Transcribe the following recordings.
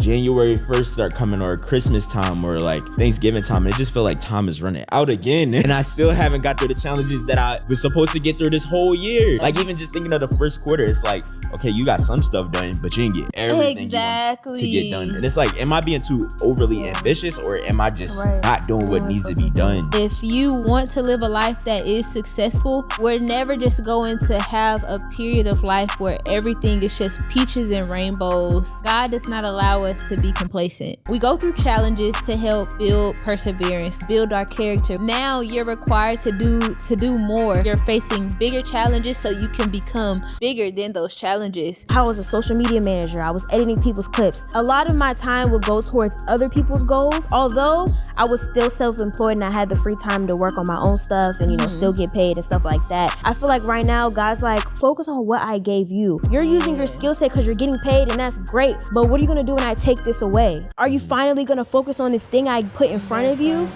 January 1st start coming, or Christmas time, or like Thanksgiving time, and it just feel like time is running out again. And I still haven't got through the challenges that I was supposed to get through this whole year. Like even just thinking of the first quarter, it's like, okay, you got some stuff done, but you didn't get everything you want to get done. And it's like, am I being too overly ambitious, or am I just not doing what needs to be done? If you want to live a life that is successful, we're never just going to have a period of life where everything is just peaches and rainbows. God does not allow us to be complacent. We go through challenges to help build perseverance, build our character. Now you're required to do more. You're facing bigger challenges so you can become bigger than those challenges. I was a social media manager. I was editing people's clips. A lot of my time would go towards other people's goals, although I was still self-employed and I had the free time to work on my own stuff and, still get paid and stuff like that. I feel like right now, God's like, focus on what I gave you. You're using your skill set because you're getting paid, and that's great. But what are you going to do when I take this away? Are you finally going to focus on this thing I put in front of you?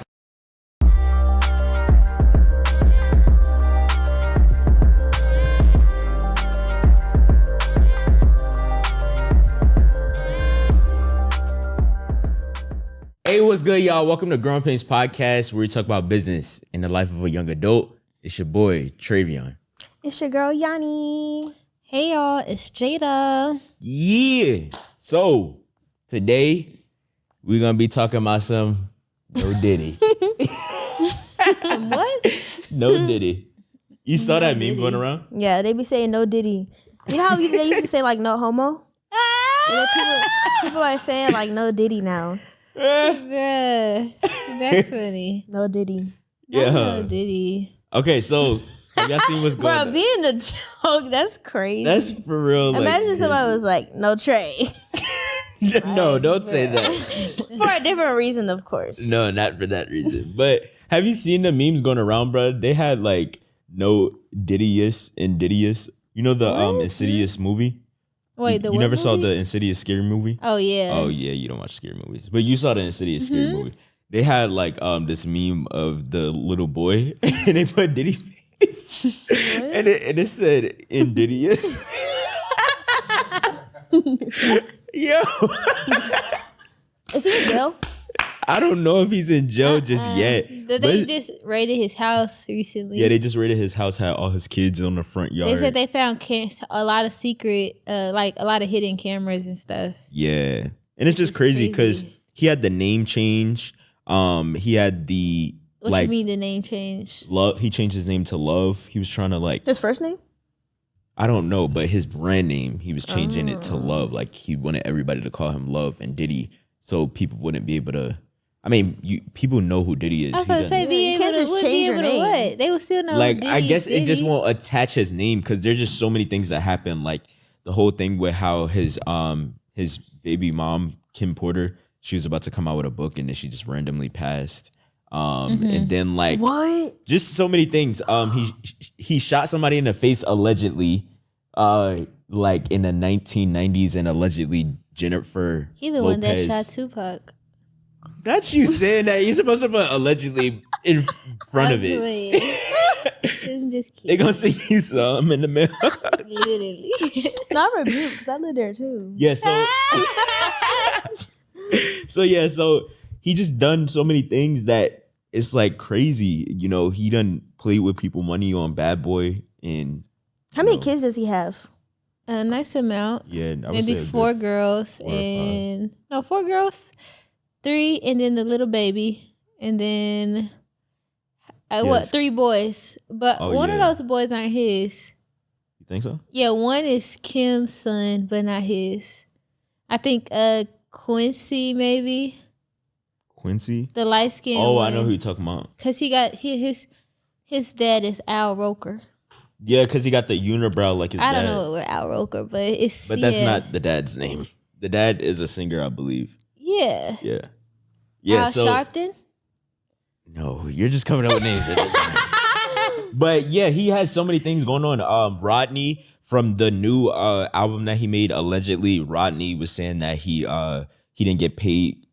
Hey, what's good, y'all? Welcome to Growing Painz Podcast, where we talk about business and the life of a young adult. It's your boy, Travion. It's your girl, Yanni. Hey, y'all. It's Jada. Yeah. So, today, we're going to be talking about some No Diddy. Some what? No Diddy. You saw No that meme Diddy. going around? Yeah, they be saying no Diddy. You know how they used to say like no homo? People are saying like no Diddy now. Bruh, that's funny. No Diddy. Yeah. No Diddy. Okay, so have y'all seen what's going on? Bro, being a joke, that's crazy. That's for real. Imagine somebody was like, no Trey. No, don't say that. For a different reason, of course. No, not for that reason. But have you seen the memes going around, bro? They had like no Diddyus and Diddyus. You know the Insidious movie? Wait, you never saw the Insidious scary movie? Oh, yeah. Oh, yeah, you don't watch scary movies. But you saw the Insidious scary movie. They had like this meme of the little boy, and they put Diddy face. and it said Insidious. Yo. Is he in jail? I don't know if he's in jail just yet. They just raided his house recently. Yeah, they just raided his house, had all his kids on the front yard. They said they found a lot of secret, like a lot of hidden cameras and stuff. Yeah. And it's just crazy because he had the name change. He had the What you mean the name change? Love. He changed his name to Love. He was trying to like His first name? I don't know, but his brand name, he was changing it to Love. Like he wanted everybody to call him Love and Diddy, so people wouldn't be able to. I mean, people know who Diddy is. I was going to say, you can't just change your name. What? They would still know. Like, Diddy, I guess Diddy. it just won't attach his name because there's just so many things that happen. Like the whole thing with how his baby mom, Kim Porter, she was about to come out with a book and then she just randomly passed. And then like what? Just so many things. He shot somebody in the face allegedly, like in the 1990s, and allegedly Jennifer. He the one that shot Tupac. That's you saying that. You're supposed to put allegedly in front of it. I'm just kidding. They gonna send you some in the mail. Literally. Not rebuke, because I live there too. Yeah, so he just done so many things that it's like crazy. You know, he done played with people money on Bad Boy. And how many kids does he have? A nice amount. Yeah, I would maybe say 4 girls and 4 girls, 3, and then the little baby, and then 3 boys. But one of those boys aren't his. You think so? Yeah, one is Kim's son, but not his. I think Quincy maybe. Quincy? The light skin. Oh, I know who you're talking about. Cause he got his dad is Al Roker. Yeah, because he got the unibrow like his dad. I don't know what Al Roker, but it's that's not the dad's name. The dad is a singer, I believe. Yeah. Yeah. Yeah. Al Sharpton? No, you're just coming up with names at this point. But yeah, he has so many things going on. Rodney, from the new album that he made, allegedly Rodney was saying that he didn't get paid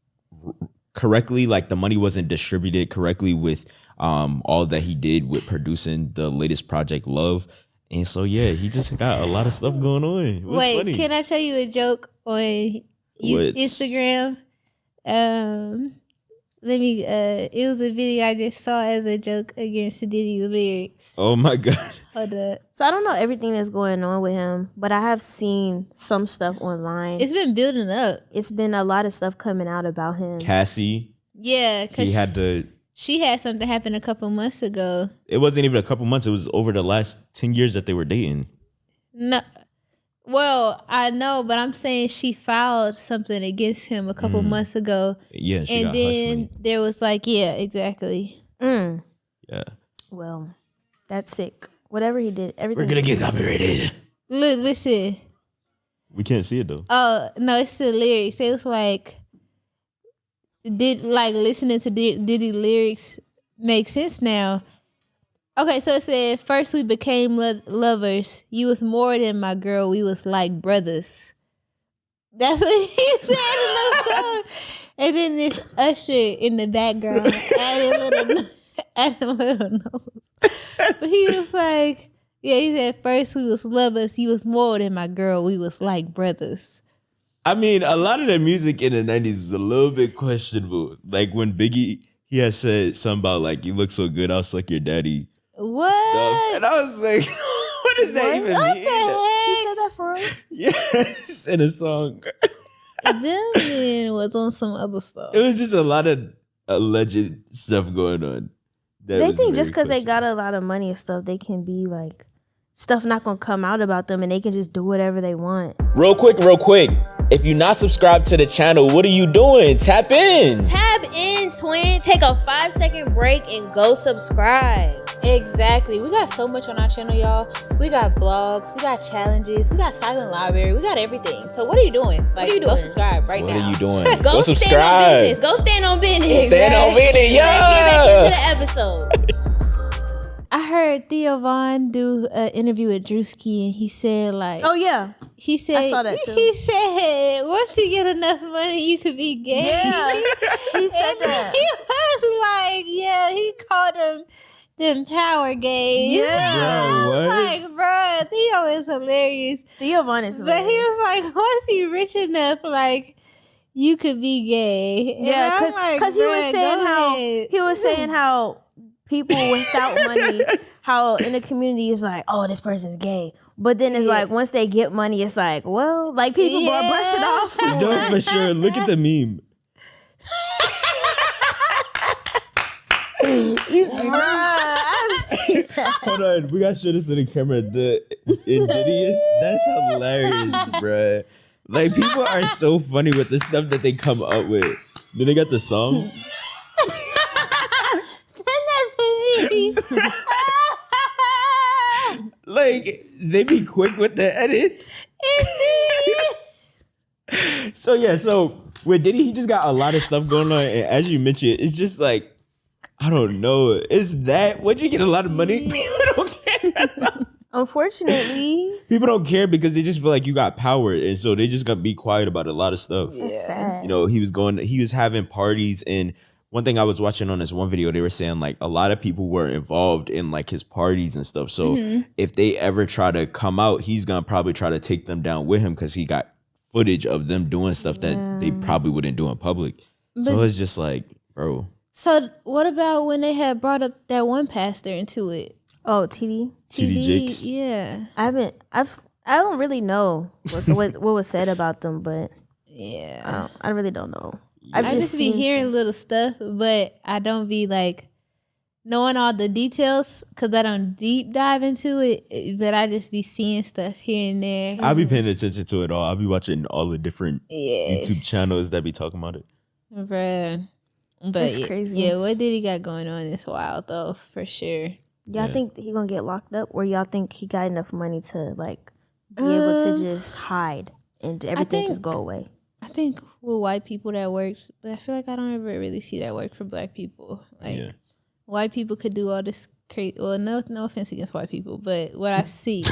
correctly, like the money wasn't distributed correctly with all that he did with producing the latest project Love. And so yeah, he just got a lot of stuff going on. It was Wait, funny. Can I show you a joke on Instagram. It was a video I just saw as a joke against Diddy's lyrics. Oh my God. Hold up. So I don't know everything that's going on with him, but I have seen some stuff online. It's been building up. It's been a lot of stuff coming out about him. Cassie. Yeah, because she had something happen a couple months ago. It wasn't even a couple months. It was over the last 10 years that they were dating. No. Well, I know, but I'm saying she filed something against him a couple months ago. Yeah, she got hush money. There was yeah, exactly. Yeah. Well, that's sick. Whatever he did, everything. We're gonna get copyrighted. Look, listen. We can't see it though. Oh no, it's the lyrics. It was listening to Diddy lyrics make sense now. Okay, so it said, first we became lovers. You was more than my girl. We was like brothers. That's what he said in the song. And then this Usher in the background adding little notes. But he was like, yeah, he said, first we was lovers. You was more than my girl. We was like brothers. I mean, a lot of the music in the 90s was a little bit questionable. Like when Biggie, he had said something about you look so good, I'll suck your daddy. What? Stuff. And I was like, what does that even mean? He said that for real? Yes, in a song. Them men was on some other stuff. It was just a lot of alleged stuff going on. They think just because they got a lot of money and stuff, they can be stuff not gonna come out about them and they can just do whatever they want. Real quick. If you're not subscribed to the channel, what are you doing? Tap in, twin. Take a 5-second break and go subscribe. Exactly. We got so much on our channel, y'all. We got vlogs, we got challenges, we got silent library, we got everything. So what are you doing? Go subscribe right now. What are you doing? Go subscribe. Go stand on business. Stand on business, Let's get back yeah. into the episode. I heard Theo Von do an interview with Drewski, and he said oh yeah, he said I saw that too. He said once you get enough money, you could be gay. Yeah, he said that. He was like, yeah, he called them power gays. Yeah, bro, what? Bro, Theo is hilarious. Theo Von is hilarious. But he was like, once you rich enough, you could be gay. Yeah, because he was saying how people without money, how in the community is oh, this person's gay. But then it's once they get money, it's people brush it off. No, for sure. Look at the meme. Hold on, we gotta show this to the camera. The Invidious, that's hilarious, bruh. People are so funny with the stuff that they come up with. Then they got the song. They be quick with the edits. So with Diddy, he just got a lot of stuff going on, and as you mentioned, it's just I don't know. Is that would you get a lot of money? People don't care. Unfortunately, people don't care because they just feel like you got power, and so they just gonna be quiet about a lot of stuff. That's sad. He was having parties, and one thing I was watching on this one video, they were saying a lot of people were involved in his parties and stuff. So if they ever try to come out, he's gonna probably try to take them down with him because he got footage of them doing stuff that they probably wouldn't do in public. So it's just bro. So what about when they had brought up that one pastor into it? Oh, TD Jakes? Yeah. I don't really know what was said about them, but yeah, I really don't know. I just be hearing little stuff, but I don't be knowing all the details because I don't deep dive into it. But I just be seeing stuff here and there. I'll be paying attention to it all. I'll be watching all the different YouTube channels that be talking about it. Bruh. But that's crazy. Yeah, what did he got going on is wild though, for sure. Y'all think he gonna get locked up, or y'all think he got enough money to be able to just hide and everything just go away? I think with white people that works, but I feel I don't ever really see that work for black people. White people could do all this crazy. Well, no offense against white people, but what I see,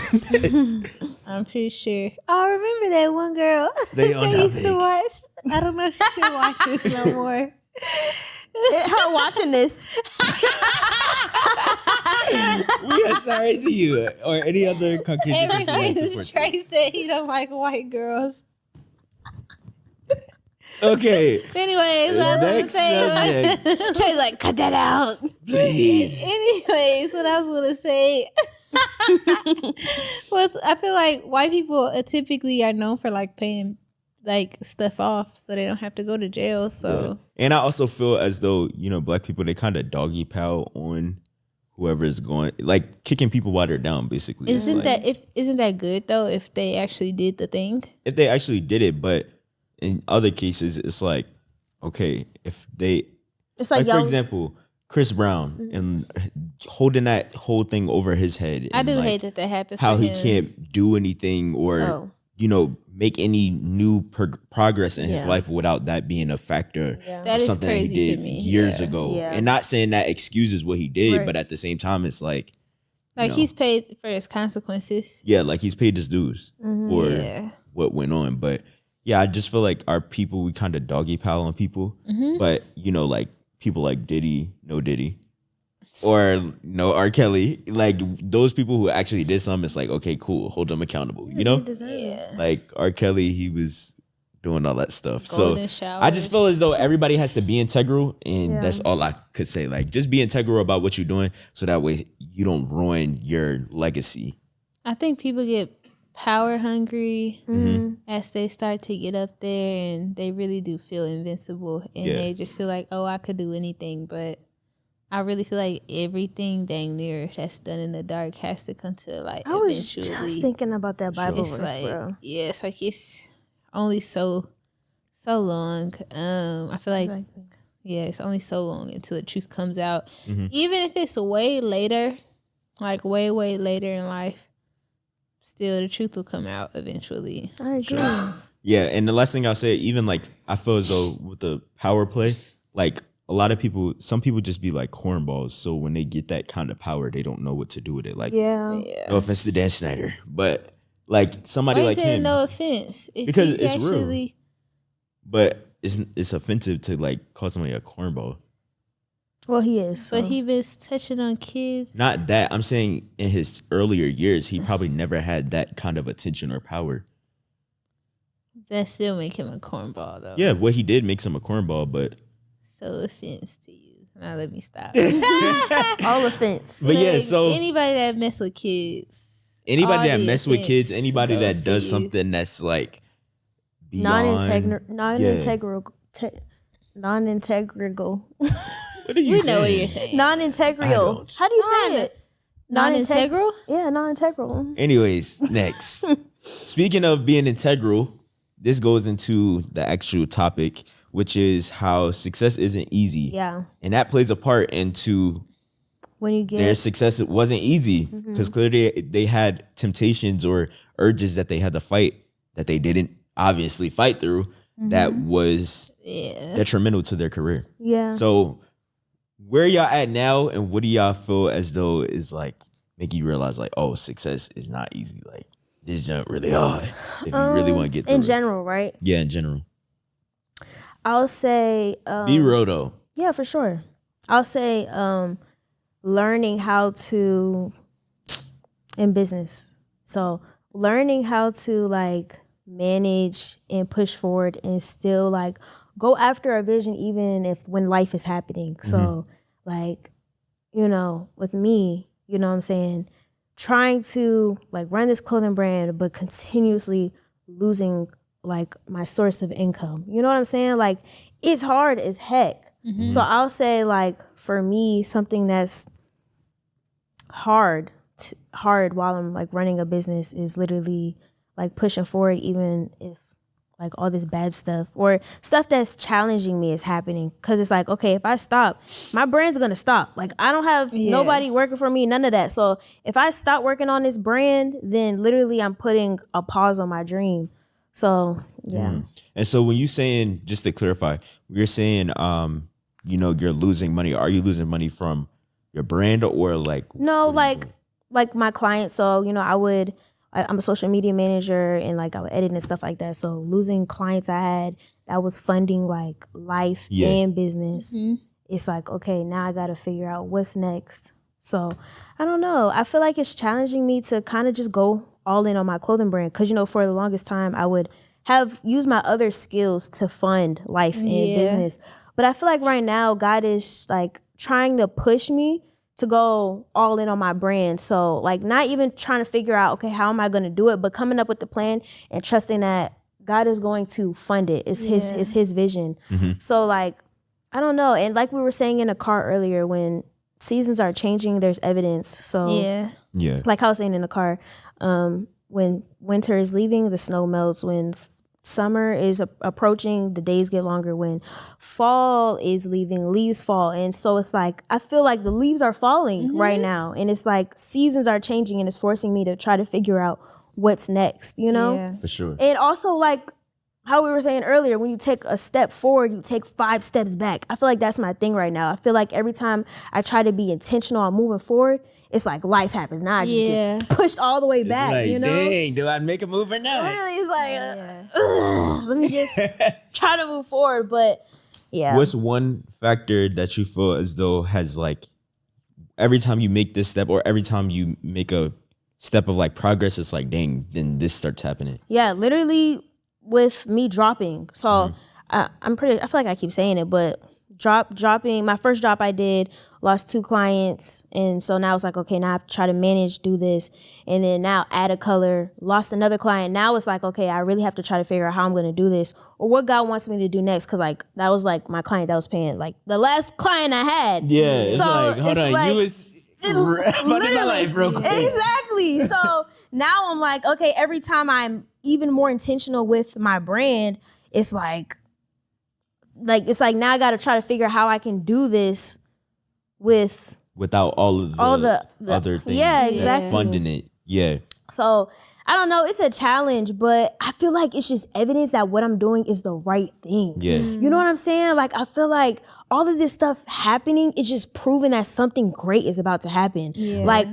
I'm pretty sure. I remember that one girl that used to watch. I don't know if she still watches no more. Her watching this. We are sorry to you or any other Caucasian person. Trey said he don't like white girls. Okay. Anyways, what I was gonna Next say. subject. Trey's like, cut that out. Please. Anyways, what I was gonna say was I feel like white people typically are known for like paying like stuff off so they don't have to go to jail. So And I also feel as though, black people, they kind of doggy pile on whoever is going, like kicking people while they're down, basically. isn't Like, that good though if they actually did the thing? if they actually did it, but in other cases, it's like, okay, if they, It's like like, for y'all. example, Chris Brown and holding that whole thing over his head. I and, do like, hate that happens. how for he him. can't do anything or make any new progress in his Yeah. life without that being a factor. Yeah. That of is something crazy that he did to me. years Yeah. ago. Yeah. And not saying that excuses what he did, Right. but at the same time, it's like, Like know. he's paid for his consequences. yeah, like he's paid his dues for Yeah. what went on. But yeah, I just feel like our people, we kind of doggy pile on people. But, like people like Diddy, no Diddy, or no R. Kelly, like those people who actually did something, it's like, okay, cool, hold them accountable, Yeah. Like R. Kelly, he was doing all that stuff. Golden so showers. I just feel as though everybody has to be integral, and Yeah. that's all I could say. Like, just be integral about what you're doing, so that way you don't ruin your legacy. I think people get power hungry Mm-hmm. as they start to get up there, and they really do feel invincible, and Yeah. they just feel like, oh, I could do anything. But I really feel like everything dang near that's done in the dark has to come to the light I was eventually. just thinking about that Bible It's verse, like, bro. yeah, it's like it's only so long. I feel like Exactly. yeah, it's only so long until the truth comes out. Mhm. Even if it's way later, like way later in life, still the truth will come out eventually. I agree. Yeah, and the last thing I'll say, even like I feel as though with the power play, like a lot of people, some people just be like cornballs. So when they get that kind of power, they don't know what to do with it. Like, Yeah. no offense to Dan Snyder, but like somebody Why like you saying him, no offense? If Because he's it's real. actually, but it's offensive to like call somebody a cornball. Well, he is. but so. he was touching on kids. Not that I'm saying in his earlier years, he probably never had that kind of attention or power. That still make him a cornball though. Yeah, what he did makes him a cornball, but So offense to you. Now let me stop. All offense. But yeah, Like, so anybody that mess with kids, anybody all that the mess with kids, offense anybody goes that to does you. something that's like beyond, Non-integral. Non-integral. What are you we saying? know what you're saying. I Non-integral. don't. How do you say it? Non-integral. Yeah, non-integral. Anyways, next. Speaking of being integral, this goes into the actual topic, which is how success isn't easy. Yeah. And that plays a part into When you get their success. It wasn't easy because clearly they had temptations or urges that they had to fight that they didn't obviously fight through that was Yeah. detrimental to their career. yeah. So where y'all at now, and what do y'all feel as though is like making you realize like, oh, success is not easy. Like this jump really hard if you really want to get through in it. general, right? Yeah, in general. I'll say Be real though. Yeah, for sure. I'll say learning how to in business. So learning how to like manage and push forward and still like go after a vision even if when life is happening. So like, with me, you know what I'm saying, trying to like run this clothing brand but continuously losing like my source of income. You know what I'm saying? Like it's hard as heck. So I'll say like for me, something that's hard while I'm like running a business is literally like pushing forward even if like all this bad stuff or stuff that's challenging me is happening. Cause it's like, okay, if I stop, my brand's gonna stop. Like I don't have nobody working for me, none of that. So if I stop working on this brand, then literally I'm putting a pause on my dream. So yeah. And so when you saying, just to clarify, you're saying you're losing money. Are you losing money from your brand or like No, what are you like my clients. So, I'm a social media manager and like I would edit and stuff like that. So losing clients I had that was funding like life and business. It's like, okay, now I got to figure out what's next. So I don't know. I feel like it's challenging me to kind of just go all in on my clothing brand. Cause for the longest time I would have used my other skills to fund life and business. But I feel like right now God is like trying to push me to go all in on my brand. So like not even trying to figure out, okay, how am I going to do it, but coming up with the plan and trusting that God is going to fund it. It's his vision. So like, I don't know. And like we were saying in the car earlier, when seasons are changing, there's evidence. So yeah. Like I was saying in the car, when winter is leaving, the snow melts. When summer is approaching, the days get longer. When fall is leaving, leaves fall. And so it's like, I feel like the leaves are falling right now. And it's like seasons are changing, and it's forcing me to try to figure out what's next, you know? Yeah. For sure. And also like how we were saying earlier, when you take a step forward, you take 5 steps back. I feel like that's my thing right now. I feel like every time I try to be intentional on moving forward, it's like life happens. Now I just get pushed all the way back, like, you know? Dang, do I make a move or not? Literally, it's like, let me just try to move forward. But yeah. What's one factor that you feel as though has like, every time you make this step or every time you make a step of like progress, it's like, dang, then this starts happening? Yeah, literally with me dropping. So I feel like I keep saying it, but dropping, my first drop I did, lost 2 clients. And so now it's like, okay, now I have to try to manage, do this. And then now add a color, lost another client. Now it's like, okay, I really have to try to figure out how I'm going to do this or what God wants me to do next. Cause like, that was like my client that was paying, like the last client I had. Yeah, it's so like, hold on, like, you was running my life real quick. Exactly. So now I'm like, okay, every time I'm even more intentional with my brand, it's like now I got to try to figure out how I can do this without all the other things. Yeah, that's exactly. funding it. Yeah. So I don't know. It's a challenge, but I feel like it's just evidence that what I'm doing is the right thing. Yeah. You know what I'm saying? Like, I feel like all of this stuff happening is just proving that something great is about to happen. Yeah. Like,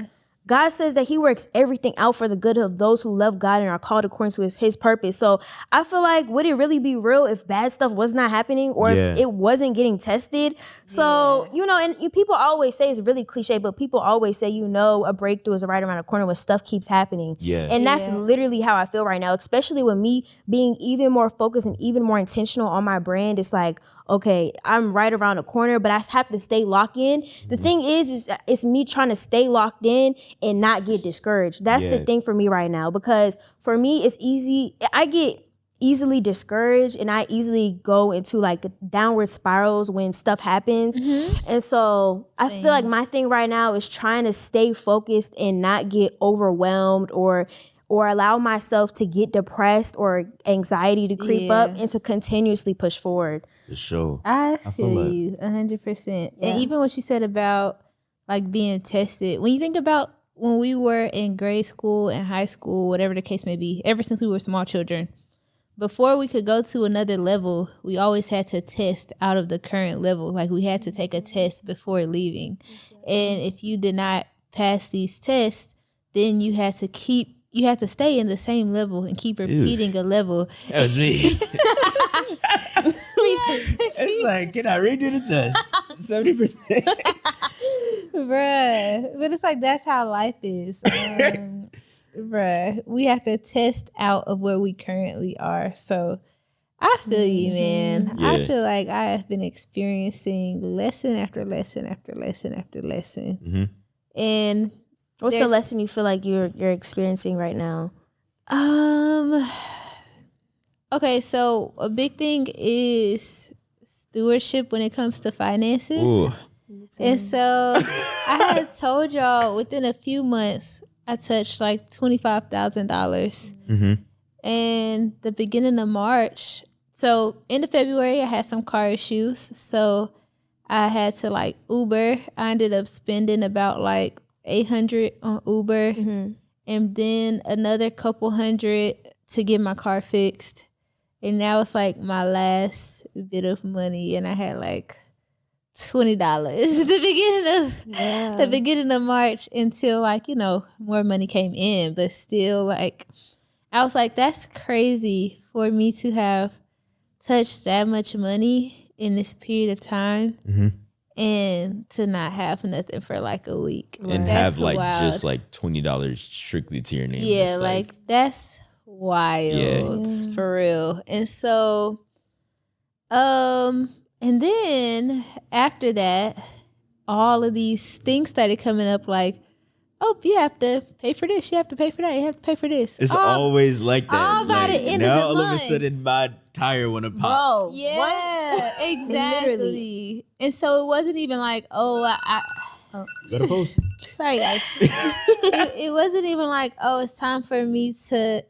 God says that he works everything out for the good of those who love God and are called according to his purpose. So I feel like, would it really be real if bad stuff was not happening or if it wasn't getting tested? So, you know, and people always say, it's really cliche, but people always say, you know, a breakthrough is right around the corner when stuff keeps happening. Yeah. And that's literally how I feel right now, especially with me being even more focused and even more intentional on my brand. It's like, okay, I'm right around the corner, but I have to stay locked in. The thing is it's me trying to stay locked in and not get discouraged. That's the thing for me right now, because for me, it's easy. I get easily discouraged and I easily go into like downward spirals when stuff happens. And so I feel like my thing right now is trying to stay focused and not get overwhelmed or allow myself to get depressed or anxiety to creep up and to continuously push forward. For sure. I feel you 100%. Yeah. And even what you said about like being tested, when you think about when we were in grade school and high school, whatever the case may be, ever since we were small children, before we could go to another level, we always had to test out of the current level. Like we had to take a test before leaving. And if you did not pass these tests, then you had to stay in the same level and keep repeating a level. That was me. It's like, can I redo the test? 70%. Bruh. But it's like, that's how life is. Bruh. We have to test out of where we currently are. So I feel you, man. Yeah. I feel like I have been experiencing lesson after lesson after lesson after lesson. And what's the lesson you feel like you're experiencing right now? Okay, so a big thing is stewardship when it comes to finances. Ooh. And so I had told y'all within a few months, I touched like $25,000. And the beginning of March, so end of February, I had some car issues. So I had to like Uber. I ended up spending about like $800 on Uber. And then another couple hundred to get my car fixed. And now it's like my last bit of money, and I had like $20 the beginning of March until like, you know, more money came in. But still, like, I was like, that's crazy for me to have touched that much money in this period of time and to not have nothing for like a week. And that's have like wild. just like $20 strictly to your name. Yeah, just like that's wild for real. And so, and then after that, all of these things started coming up like, oh, you have to pay for this. You have to pay for that. You have to pay for this. It's always like that. All by the end of the all month. of a sudden, my tire want to pop. Bro, Yeah, what? exactly. Literally. And so it wasn't even like, oh, Gotta post. Sorry, guys. it wasn't even like, oh, it's time for me to.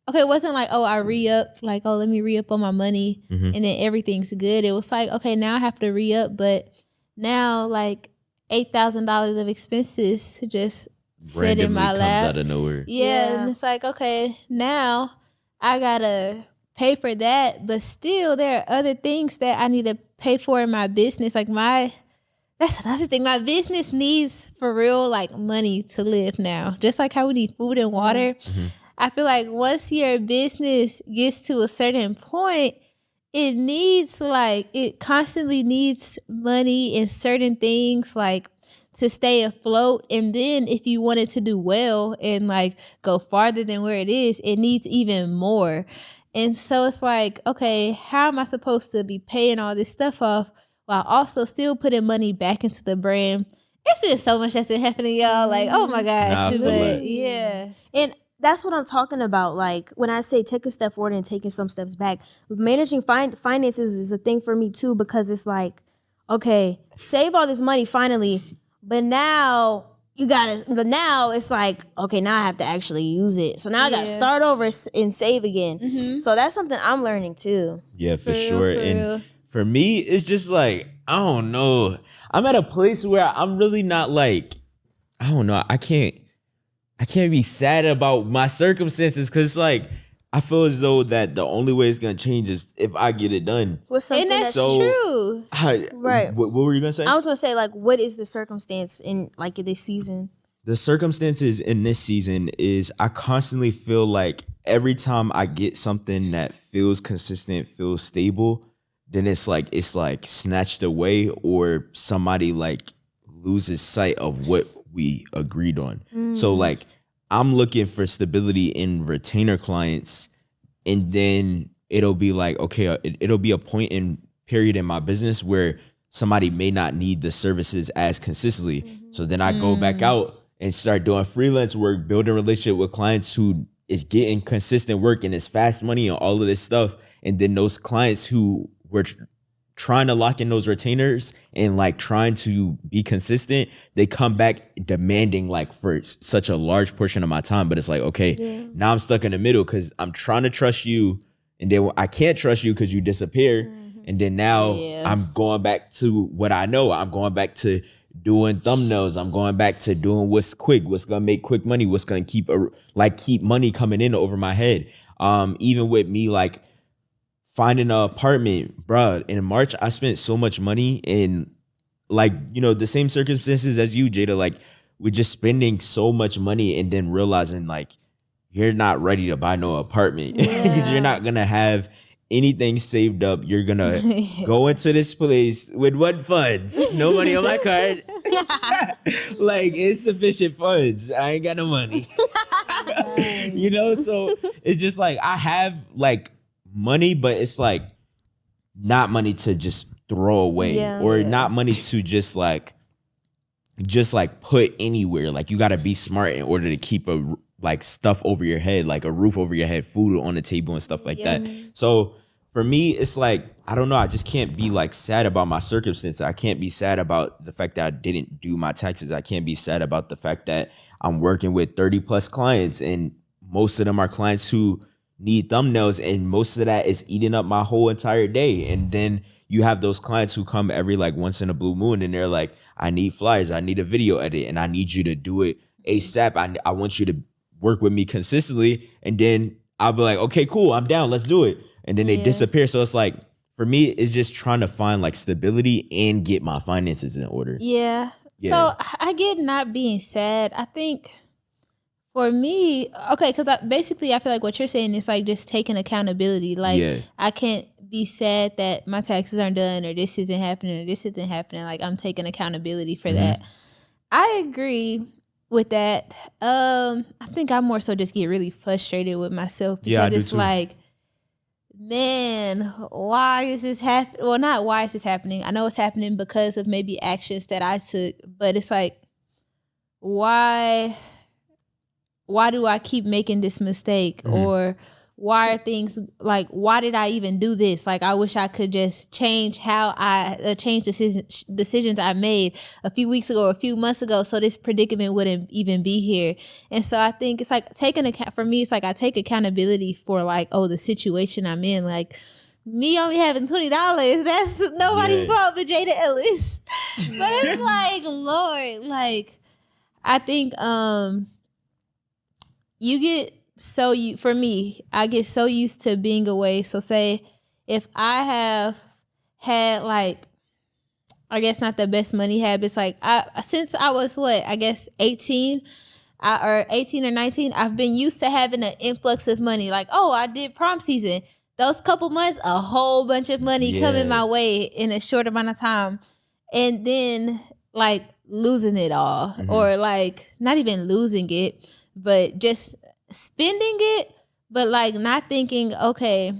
Okay, it wasn't like, oh, I re-up, like, oh, let me re-up on my money, and then everything's good. It was like, okay, now I have to re-up, but now like $8,000 of expenses just sit in my comes lap out of nowhere. Yeah, and it's like, okay, now I gotta pay for that, but still there are other things that I need to pay for in my business. Like that's another thing. My business needs for real like money to live now. Just like how we need food and water. I feel like once your business gets to a certain point, it constantly needs money in certain things like to stay afloat. And then if you want it to do well and like go farther than where it is, it needs even more. And so it's like, okay, how am I supposed to be paying all this stuff off while also still putting money back into the brand? It's just so much that's been happening, y'all. Like, oh my gosh. But yeah. And that's what I'm talking about. Like when I say take a step forward and taking some steps back, managing finances is a thing for me too, because it's like, okay, save all this money finally, but now it's like, okay, now I have to actually use it. So now I got to start over and save again. So that's something I'm learning too. Yeah, for sure. And for me, it's just like, I don't know. I'm at a place where I'm really not like, I don't know. I can't be sad about my circumstances because like I feel as though that the only way it's gonna change is if I get it done. And that's true. Right. What were you gonna say? I was gonna say, like, what is the circumstance in like this season? The circumstances in this season is I constantly feel like every time I get something that feels consistent, feels stable, then it's like snatched away or somebody like loses sight of what we agreed on. So like I'm looking for stability in retainer clients, and then it'll be like, okay, it'll be a point in period in my business where somebody may not need the services as consistently. So then I go back out and start doing freelance work, building a relationship with clients who is getting consistent work and it's fast money and all of this stuff. And then those clients who were trying to lock in those retainers and like trying to be consistent, they come back demanding like for such a large portion of my time. But it's like, okay, now I'm stuck in the middle because I'm trying to trust you and then I can't trust you because you disappear. And then now I'm going back to what I know. I'm going back to doing thumbnails. I'm going back to doing what's quick, what's going to make quick money, what's going to keep money coming in over my head. Even with me, like, finding an apartment, bruh. In March, I spent so much money in, like, you know, the same circumstances as you, Jada. Like, we're just spending so much money and then realizing, like, you're not ready to buy no apartment because you're not gonna have anything saved up. You're gonna go into this place with what funds? No money on my card. Like, insufficient funds. I ain't got no money. You know, so it's just like I have like money, but it's like not money to just throw away or not money to just like put anywhere. Like, you got to be smart in order to keep like stuff over your head, like a roof over your head, food on the table and stuff like that. So for me, it's like, I don't know. I just can't be like sad about my circumstances. I can't be sad about the fact that I didn't do my taxes. I can't be sad about the fact that I'm working with 30 plus clients and most of them are clients who need thumbnails, and most of that is eating up my whole entire day. And then you have those clients who come every like once in a blue moon and they're like, I need flyers, I need a video edit, and I need you to do it ASAP. I want you to work with me consistently. And then I'll be like, okay, cool, I'm down, let's do it. And then they disappear. So it's like, for me, it's just trying to find like stability and get my finances in order. So I get not being sad. I think for me, okay, because basically I feel like what you're saying is like just taking accountability. Like, I can't be sad that my taxes aren't done or this isn't happening or this isn't happening. Like, I'm taking accountability for that. I agree. with that. I think I more so just get really frustrated with myself because Yeah, I do it's too. like, man, why is this happening? Well, not why is this happening. I know it's happening because of maybe actions that I took, but it's like, why do I keep making this mistake? Or why are things like, why did I even do this? Like, I wish I could just change how I change decisions I made a few weeks ago or a few months ago, so this predicament wouldn't even be here. And so I think it's like taking account for me. It's like I take accountability for like, oh, the situation I'm in. Like me only having $20, that's nobody's fault but Jada Ellis. But it's like, Lord, like I think for me, I get so used to being away. So say if I have had like, I guess not the best money habits, like since I was 18 or 18 or 19, I've been used to having an influx of money. Like, oh, I did prom season. Those couple months, a whole bunch of money coming my way in a short amount of time. And then like losing it all, or like not even losing it, but just spending it, but like not thinking, okay,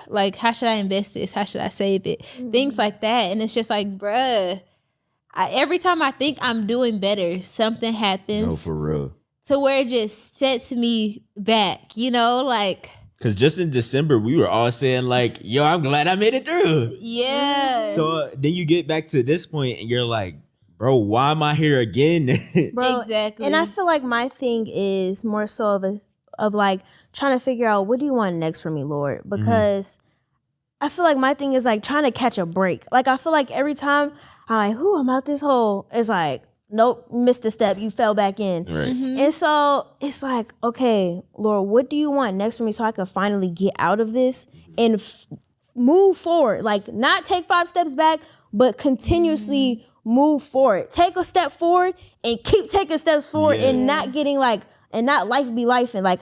like how should I invest this? How should I save it? Things like that. And it's just like, bruh, every time I think I'm doing better, something happens. No, for real. To where it just sets me back, like. Because just in December, we were all saying like, yo, I'm glad I made it through. Yeah. So then you get back to this point and you're like, bro, why am I here again? Bro, exactly. And I feel like my thing is more so of like trying to figure out, what do you want next from me, Lord? Because I feel like my thing is like trying to catch a break. Like I feel like every time I'm like, I'm out this hole, it's like, nope, missed a step, you fell back in. Right. And so it's like, okay, Lord, what do you want next from me so I can finally get out of this and move forward? Like not take 5 steps back, but continuously move forward. Take a step forward and keep taking steps forward and not getting like, and not life be life and like,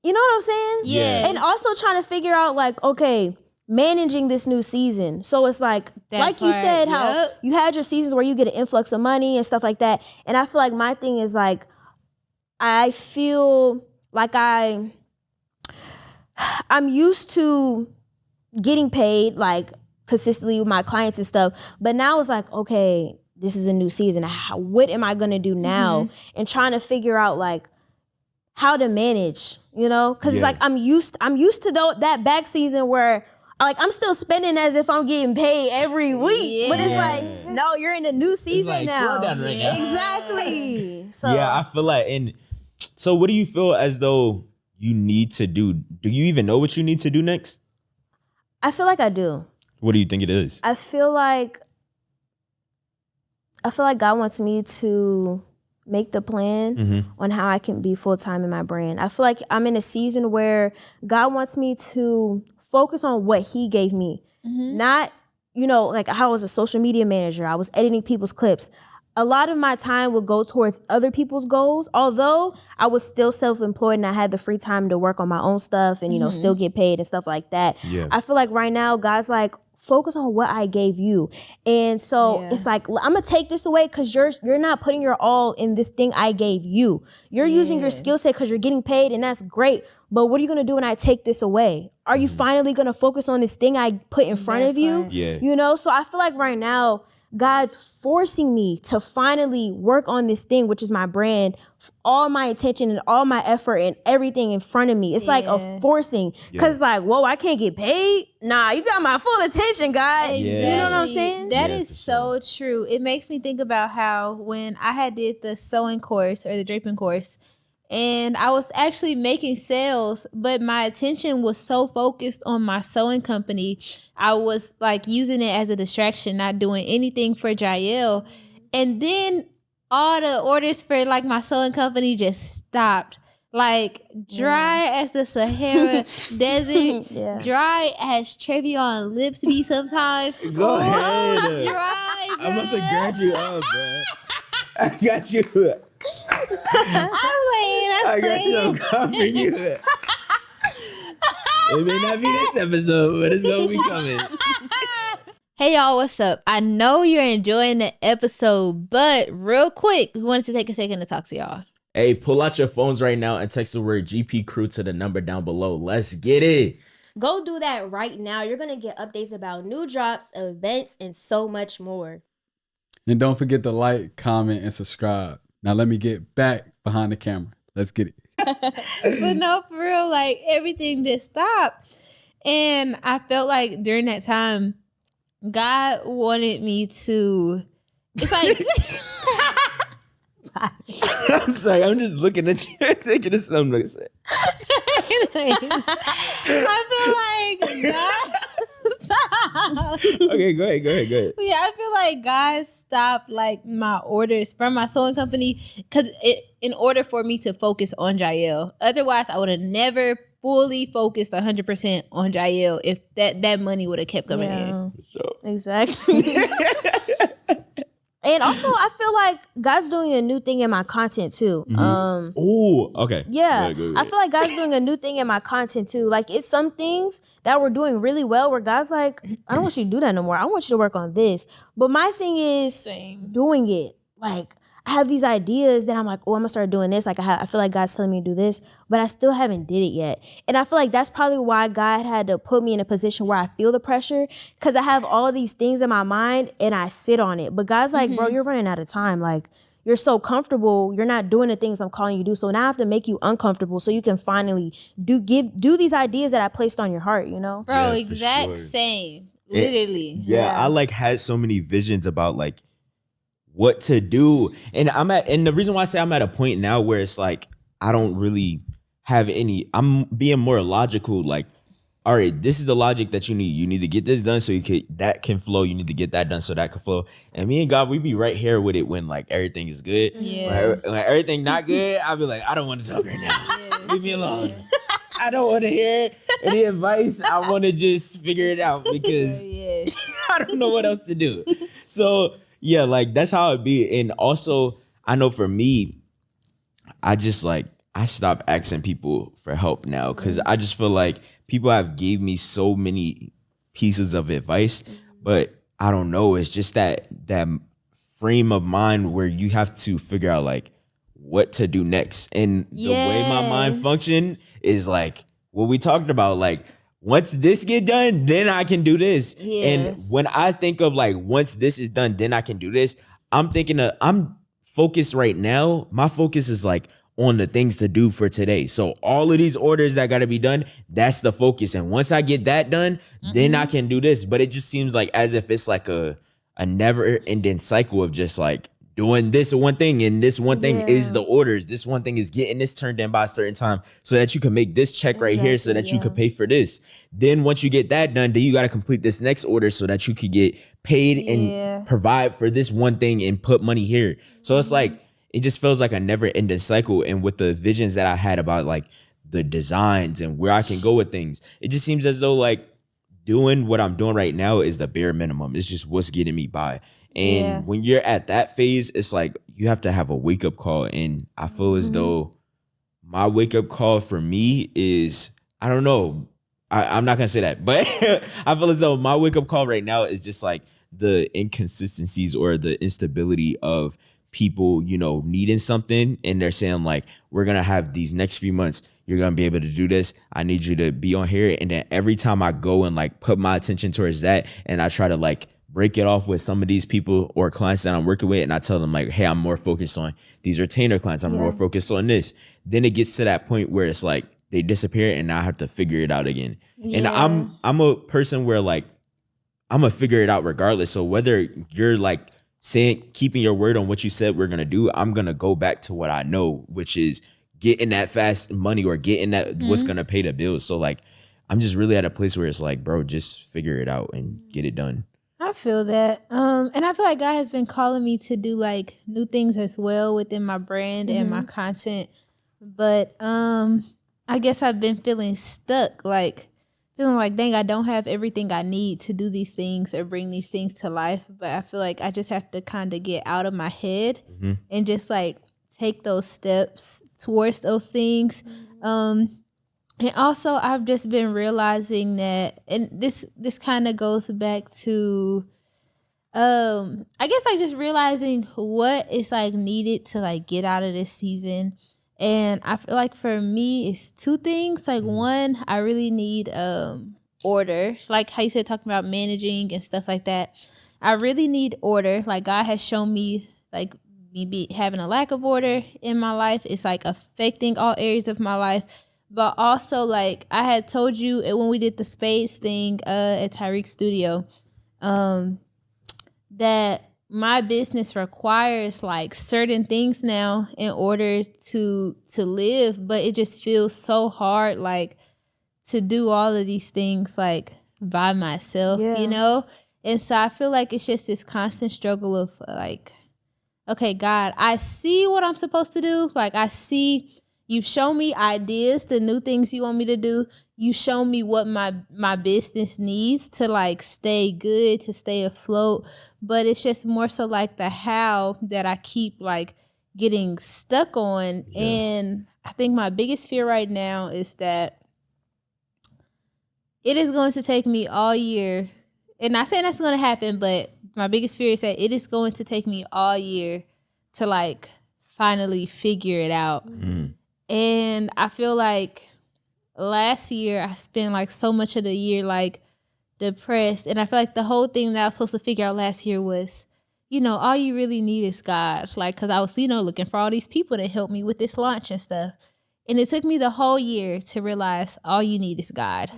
you know what I'm saying? Yeah. And also trying to figure out like, okay, managing this new season. So it's like you said, how you had your seasons where you get an influx of money and stuff like that. And I feel like my thing is like, I feel like I'm used to getting paid like consistently with my clients and stuff. But now it's like, okay, this is a new season. What am I going to do now? And trying to figure out like how to manage, because it's like I'm used to that back season where like I'm still spending as if I'm getting paid every week, but it's like, no, you're in a new season like, now. slow down right now. Exactly. So yeah, I feel like, and so what do you feel as though you need to do? Do you even know what you need to do next? I feel like I do. What do you think it is? I feel like God wants me to make the plan on how I can be full-time in my brand. I feel like I'm in a season where God wants me to focus on what he gave me. Not, like I was a social media manager. I was editing people's clips. A lot of my time would go towards other people's goals, although I was still self-employed and I had the free time to work on my own stuff and, still get paid and stuff like that. Yeah. I feel like right now, God's like, focus on what I gave you. And so it's like, I'm going to take this away because you're not putting your all in this thing I gave you. You're using your skill set because you're getting paid and that's great. But what are you going to do when I take this away? Are you finally going to focus on this thing I put in front of you? Yeah. So I feel like right now, God's forcing me to finally work on this thing, which is my brand, all my attention and all my effort and everything in front of me. It's like a forcing because it's like, whoa, I can't get paid. Nah, you got my full attention, God. Exactly. You know what I'm saying? That is so true. It makes me think about how when I had did the sewing course or the draping course, and I was actually making sales, but my attention was so focused on my sewing company. I was like using it as a distraction, not doing anything for Jael. And then all the orders for like my sewing company just stopped. Like dry as the Sahara Desert, dry as Trevion lips be sometimes. Go ahead. Dry, I'm about to bruh. grab you up, man. I got you. I got some cover you. It may not be this episode, but it's gonna be coming. Hey y'all, what's up? I know you're enjoying the episode, but real quick, we wanted to take a second to talk to y'all. Hey, pull out your phones right now and text the word GP Crew to the number down below. Let's get it. Go do that right now. You're going to get updates about new drops, events, and so much more. And don't forget to like, comment, and subscribe. Now let me get back behind the camera. Let's get it. But no, for real, like everything just stopped. And I felt like during that time, God wanted me to, it's like, I'm sorry. I'm just looking at you thinking of something to say. I feel like God stopped. Okay, go ahead. Yeah, I feel like God stopped like my orders from my sewing company because in order for me to focus on Jael. Otherwise, I would have never fully focused 100% on Jael if that money would have kept coming in. So. Exactly. And also, I feel like God's doing a new thing in my content too. Oh, okay. Yeah, Go ahead. I feel like God's doing a new thing in my content too. Like it's some things that we're doing really well where God's like, I don't want you to do that no more. I want you to work on this. But my thing is doing it. Like I have these ideas that I'm like, oh, I'm gonna start doing this. Like I feel like God's telling me to do this, but I still haven't did it yet. And I feel like that's probably why God had to put me in a position where I feel the pressure because I have all these things in my mind and I sit on it. But God's like, bro, you're running out of time. Like you're so comfortable, you're not doing the things I'm calling you to do. So now I have to make you uncomfortable so you can finally do these ideas that I placed on your heart, you know? Bro, Yeah, for exact sure. same. Literally. Yeah, I like had so many visions about like what to do. And the reason why I say I'm at a point now where it's like I don't really have any, I'm being more logical, like, all right, this is the logic that you need. You need to get this done so that can flow. You need to get that done so that can flow. And me and God, we be right here with it when like everything is good. Yeah. When everything not good, I'll be like, I don't want to talk right now. Leave me alone. I don't want to hear any advice. I want to just figure it out because I don't know what else to do. So yeah, like that's how it be. And also, I know for me, I just like I stopped asking people for help now because I just feel like people have gave me so many pieces of advice, but I don't know. It's just that frame of mind where you have to figure out like what to do next. And the way my mind function is like what we talked about, like once this get done, then I can do this. Yeah. And when I think of like once this is done, then I can do this, I'm thinking I'm focused right now. My focus is like on the things to do for today. So all of these orders that got to be done, that's the focus. And once I get that done, then I can do this. But it just seems like as if it's like a never ending cycle of just like doing this one thing, and this one thing is the orders. This one thing is getting this turned in by a certain time so that you can make this check right here so that you can pay for this. Then once you get that done, then you got to complete this next order so that you could get paid and provide for this one thing and put money here. So it's like, it just feels like a never ending cycle. And with the visions that I had about like the designs and where I can go with things, it just seems as though like doing what I'm doing right now is the bare minimum. It's just what's getting me by. And when you're at that phase, it's like you have to have a wake up call. And I feel as though my wake up call for me is, I don't know, I'm not going to say that, but I feel as though my wake up call right now is just like the inconsistencies or the instability of people, you know, needing something. And they're saying like, we're going to have these next few months, you're going to be able to do this. I need you to be on here. And then every time I go and like put my attention towards that, and I try to like break it off with some of these people or clients that I'm working with, and I tell them like, hey, I'm more focused on these retainer clients. I'm more focused on this. Then it gets to that point where it's like they disappear and now I have to figure it out again. And I'm a person where like, I'm going to figure it out regardless. So whether you're like keeping your word on what you said we're going to do, I'm going to go back to what I know, which is getting that fast money or getting that what's going to pay the bills. So like, I'm just really at a place where it's like, bro, just figure it out and get it done. I feel that. And I feel like God has been calling me to do like new things as well within my brand and my content. But I guess I've been feeling stuck, like feeling like, dang, I don't have everything I need to do these things or bring these things to life. But I feel like I just have to kind of get out of my head and just like take those steps towards those things. And also, I've just been realizing that, and this kind of goes back to, I guess like just realizing what is like needed to like get out of this season. And I feel like for me, it's two things. Like one, I really need order, like how you said, talking about managing and stuff like that. I really need order. Like God has shown me, like me having a lack of order in my life. It's like affecting all areas of my life. But also, like I had told you when we did the spades thing at Tyreek's studio, that my business requires like certain things now in order to live. But it just feels so hard, like to do all of these things like by myself, Yeah. you know? And so I feel like it's just this constant struggle of like, okay, God, I see what I'm supposed to do. Like I see you've shown me ideas, the new things you want me to do. You show me what my business needs to like stay good, to stay afloat. But it's just more so like the how that I keep like getting stuck on. Yeah. And I think my biggest fear right now is that it is going to take me all year. And not saying that's going to happen, but my biggest fear is that it is going to take me all year to like finally figure it out. Mm. And I feel like last year I spent like so much of the year like depressed. And I feel like the whole thing that I was supposed to figure out last year was, you know, all you really need is God. Like, because I was, you know, looking for all these people to help me with this launch and stuff. And it took me the whole year to realize all you need is God.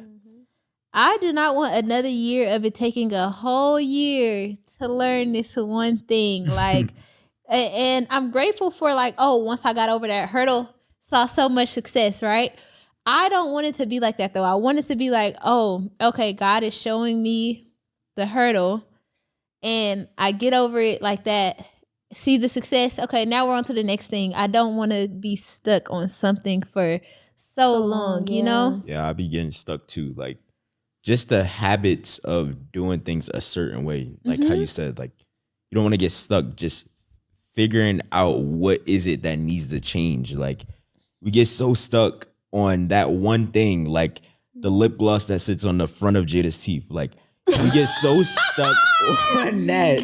I do not want another year of it taking a whole year to learn this one thing. Like, and I'm grateful for like, oh, once I got over that hurdle, saw so much success, right? I don't want it to be like that though. I want it to be like, oh, okay, God is showing me the hurdle and I get over it like that, see the success. Okay, now we're on to the next thing. I don't want to be stuck on something for so long, you know? Yeah, I be getting stuck too. Like just the habits of doing things a certain way. Like how you said, like you don't want to get stuck just figuring out what is it that needs to change. Like we get so stuck on that one thing, like the lip gloss that sits on the front of Jada's teeth. Like we get so stuck on that,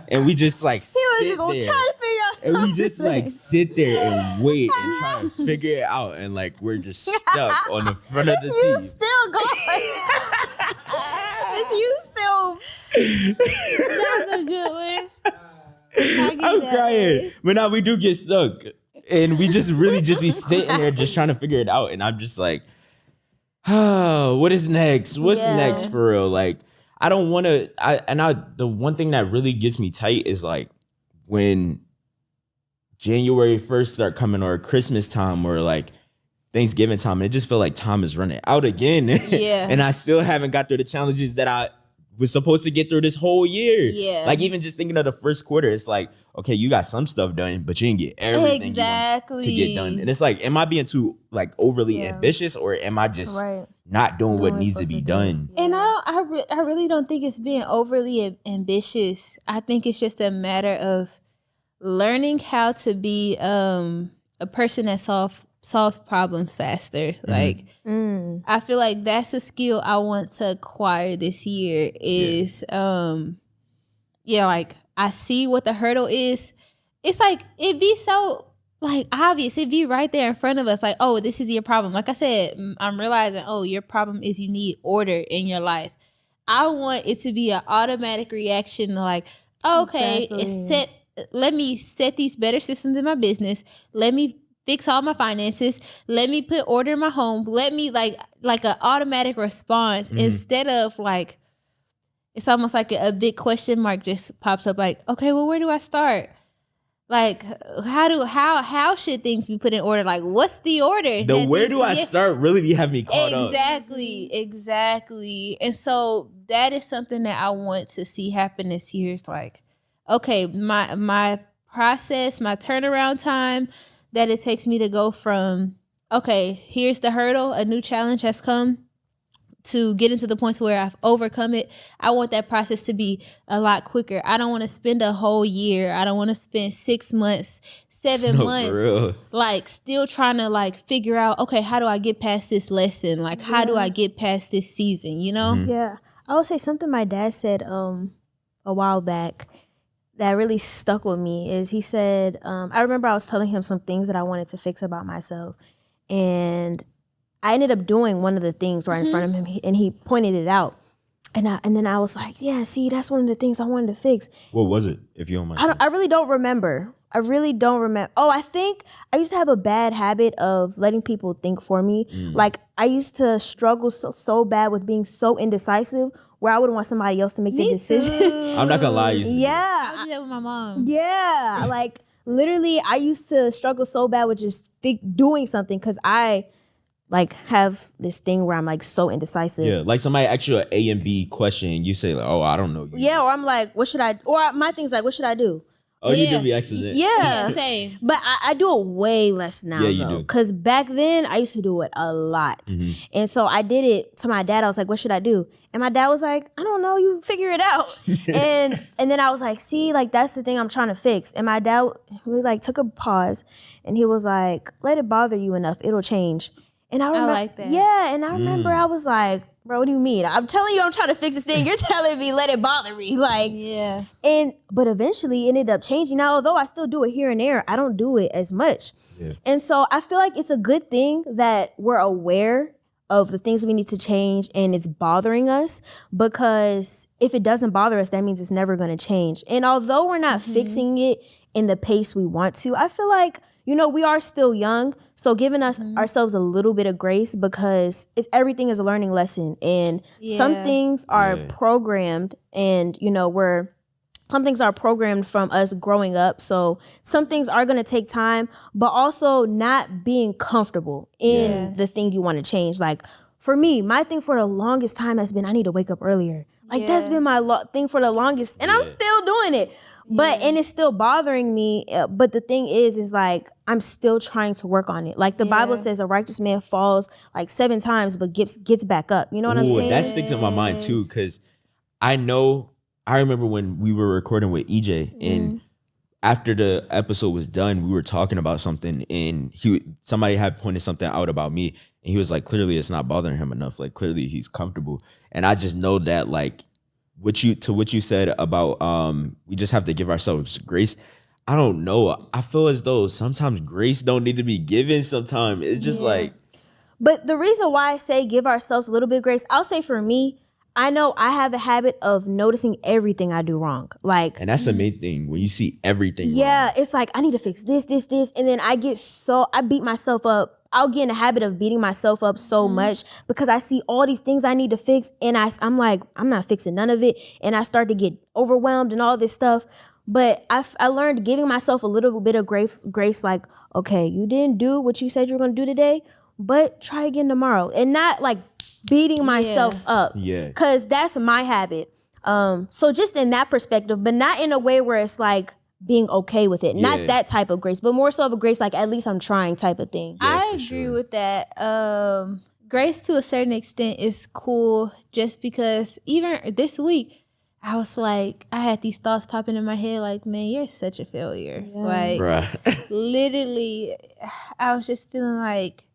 and we just like sit there, trying to figure out something. and we just like sit there and wait and try to figure it out, and like we're just stuck on the front of the You teeth. still going. It's you still. That's a good one. I'm crying. But now we do get stuck. And we just really just be sitting there just trying to figure it out. And I'm just like, oh, what is next? What's next for real? Like, I don't want to. The one thing that really gets me tight is like when January 1st start coming or Christmas time or like Thanksgiving time. And it just feel like time is running out again. Yeah. And I still haven't got through the challenges that I was supposed to get through this whole year. Yeah. Like even just thinking of the first quarter, it's like, okay, you got some stuff done, but you didn't get everything you want to get done. And it's like, am I being too like overly ambitious, or am I just not doing what needs to be done? And I really don't think it's being overly ambitious. I think it's just a matter of learning how to be a person that solves problems faster. Like I feel like that's a skill I want to acquire this year is like I see what the hurdle is. It's like it be so like obvious. It be right there in front of us like, oh, this is your problem. Like I said, I'm realizing, oh, your problem is you need order in your life. I want it to be an automatic reaction to like, okay, let me set these better systems in my business. Let me fix all my finances. Let me put order in my home. Let me like an automatic response instead of like, it's almost like a big question mark just pops up like, okay, well, where do I start? Like, how should things be put in order? Like, what's the order? Where do I start really be having me caught up. Exactly. And so that is something that I want to see happen this year. It's like, okay, my process, my turnaround time that it takes me to go from, okay, here's the hurdle, a new challenge has come, to getting to the points where I've overcome it. I want that process to be a lot quicker. I don't want to spend a whole year. I don't want to spend 6 months 7 No, months, for real. like still trying to like figure out, okay, how do I get past this lesson? Like, how do I get past this season? You know? Mhm. Yeah. I would say something my dad said a while back that really stuck with me is he said, I remember I was telling him some things that I wanted to fix about myself. And I ended up doing one of the things right in front of him, and he pointed it out. And then I was like, yeah, see, that's one of the things I wanted to fix. What was it, if you don't mind? I really don't remember. Oh, I think I used to have a bad habit of letting people think for me. Like, I used to struggle so bad with being so indecisive where I would want somebody else to make the decision. I'm not gonna lie. I used to do that. I would do that with my mom. Yeah, like literally, I used to struggle so bad with just doing something because I like have this thing where I'm like so indecisive. Yeah, like somebody asks you an A and B question, and you say like, "Oh, I don't know." Yeah, or I'm like, what should I? Or my thing's like, what should I do? Oh, you Yeah. do be accident. Yeah. Same. But I do it way less now, Yeah, you though. do. Because back then, I used to do it a lot. Mhm. And so I did it to my dad. I was like, what should I do? And my dad was like, I don't know. You figure it out. and then I was like, see, like, that's the thing I'm trying to fix. And my dad really, like, took a pause. And he was like, let it bother you enough. It'll change. And I remember, like that. Yeah, and I remember I was like, bro, what do you mean? I'm telling you I'm trying to fix this thing. You're telling me let it bother me. Like, Yeah. but eventually it ended up changing. Now, although I still do it here and there, I don't do it as much. Yeah. And so I feel like it's a good thing that we're aware of the things we need to change and it's bothering us, because if it doesn't bother us, that means it's never going to change. And although we're not fixing it in the pace we want to, I feel like, you know, we are still young. So giving us ourselves a little bit of grace, because everything is a learning lesson, and some things are programmed, and, you know, some things are programmed from us growing up. So some things are going to take time, but also not being comfortable in the thing you want to change. Like for me, my thing for the longest time has been, I need to wake up earlier. Like that's been my thing for the longest, and I'm still doing it. But and it's still bothering me. But the thing is like I'm still trying to work on it. Like the Bible says, a righteous man falls like 7 times, but gets back up. You know what I'm saying? That sticks in my mind too, because I remember when we were recording with EJ, and after the episode was done, we were talking about something, and somebody had pointed something out about me, and he was like, clearly it's not bothering him enough. Like clearly he's comfortable. And I just know that, like, what you said about we just have to give ourselves grace. I don't know. I feel as though sometimes grace don't need to be given. Sometimes it's just like. But the reason why I say give ourselves a little bit of grace, I'll say for me, I know I have a habit of noticing everything I do wrong. Like, And that's the main thing, when you see everything yeah, wrong. it's like I need to fix this, and then I beat myself up. I'll get in the habit of beating myself up so much because I see all these things I need to fix, and I'm like, I'm not fixing none of it, and I start to get overwhelmed and all this stuff. But I learned giving myself a little bit of grace, like, okay, you didn't do what you said you were going to do today, but try again tomorrow, and not like beating myself up. Yeah. Because that's my habit. So just in that perspective, but not in a way where it's like being okay with it. Not that type of grace, but more so of a grace like, at least I'm trying type of thing. I agree with that. Grace to a certain extent is cool, just because even this week, I was like, I had these thoughts popping in my head like, man, you're such a failure. Like, Bruh. literally, I was just feeling like,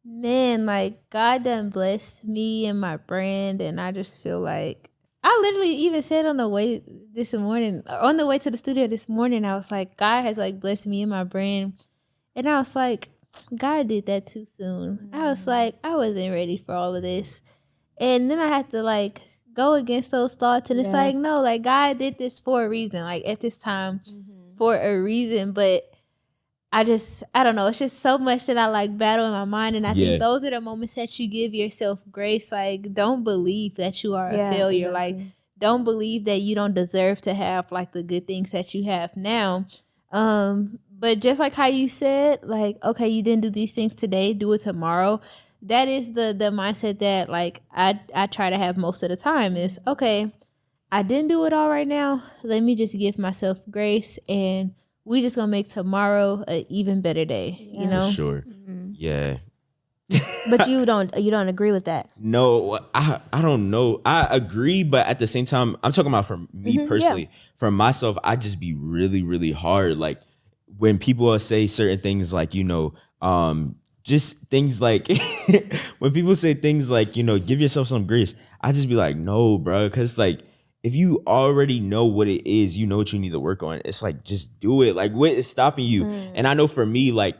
man, like God done blessed me and my brand, and I just feel like, I literally even said on the way to the studio this morning, I was like, God has like blessed me and my brand, and I was like, God did that too soon. I was like, I wasn't ready for all of this, and then I had to like go against those thoughts, and it's like, no, like God did this for a reason, like at this time for a reason, but I don't know. It's just so much that I like battle in my mind. And I think those are the moments that you give yourself grace. Like, don't believe that you are a failure. Like, don't believe that you don't deserve to have like the good things that you have now. But just like how you said, like, okay, you didn't do these things today, do it tomorrow. That is the mindset that like I try to have most of the time is, okay, I didn't do it all right now. Let me just give myself grace, and we just gonna make tomorrow an even better day, you know? For sure. Yeah. But you don't agree with that? No, I don't know. I agree, but at the same time, I'm talking about for me personally. For myself, I just be really, really hard. Like when people say certain things like, just things like when people say things like, give yourself some grace, I just be like, no, bro. Cause like, if you already know what it is, you know what you need to work on. It's like, just do it. Like, what is stopping you? And I know for me, like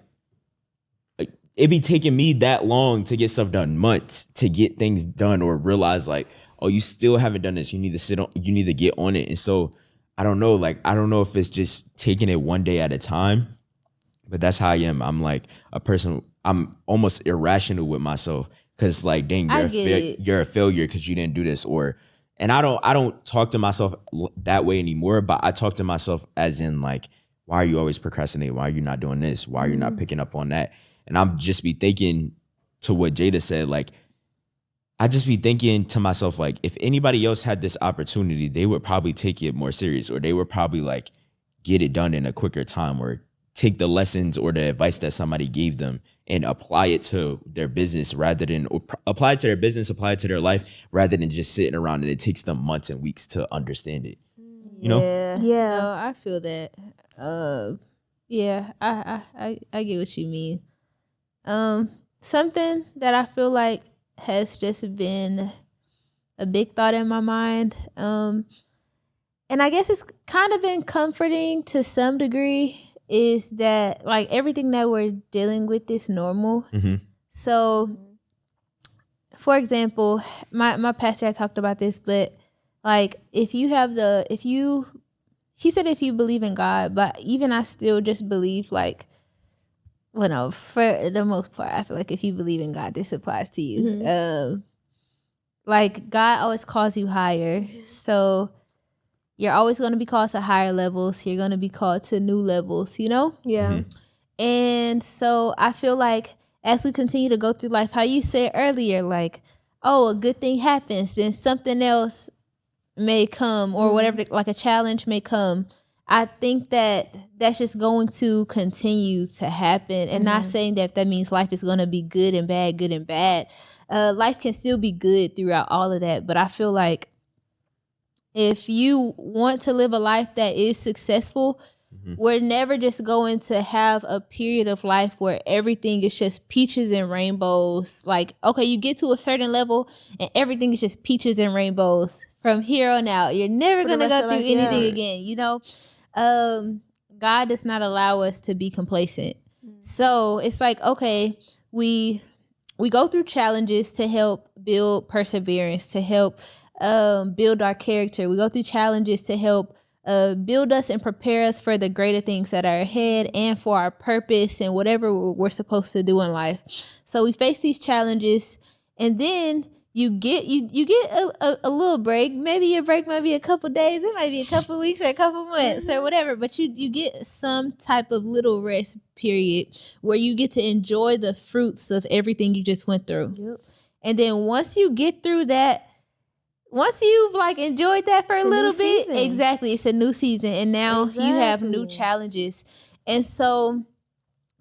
it be taking me that long to get stuff done, months to get things done, or realize like, oh, you still haven't done this. You need to get on it. And so I don't know. Like, I don't know if it's just taking it one day at a time, but that's how I am. I'm like a person, I'm almost irrational with myself. Cause like, dang, you're a failure because you didn't do this. And I don't talk to myself that way anymore, but I talk to myself as in like, why are you always procrastinating? Why are you not doing this? Why are you not picking up on that? And I'm just be thinking to what Jada said, like, I just be thinking to myself, like, if anybody else had this opportunity, they would probably take it more serious, or they would probably like get it done in a quicker time, or take the lessons or the advice that somebody gave them and apply it to their business apply it to their life, rather than just sitting around and it takes them months and weeks to understand it. You know? Yeah. No, I feel that. Yeah, I get what you mean. Something that I feel like has just been a big thought in my mind. And I guess it's kind of been comforting to some degree, is that like everything that we're dealing with is normal. So for example, my pastor had talked about this, but like he said, if you believe in God, but even I still just believe like, well, no, for the most part, I feel like if you believe in God, this applies to you. Like God always calls you higher. So you're always going to be called to higher levels. You're going to be called to new levels, Yeah. And so I feel like as we continue to go through life, how you said earlier, like, oh, a good thing happens, then something else may come, or whatever, like a challenge may come. I think that that's just going to continue to happen. And not saying that means life is going to be good and bad. Life can still be good throughout all of that. But I feel like if you want to live a life that is successful, we're never just going to have a period of life where everything is just peaches and rainbows. Like, okay, you get to a certain level and everything is just peaches and rainbows from here on out. You're never going to go through anything again, God does not allow us to be complacent. So it's like, okay, we go through challenges to help build perseverance, to help build our character. We go through challenges to help build us and prepare us for the greater things that are ahead, and for our purpose and whatever we're supposed to do in life. So we face these challenges, and then you get a little break. Maybe your break might be a couple days, it might be a couple weeks or a couple months or whatever, but you get some type of little rest period where you get to enjoy the fruits of everything you just went through. And then once you get through that, once you've like enjoyed that for a little bit, exactly, it's a new season, and now you have new challenges, and so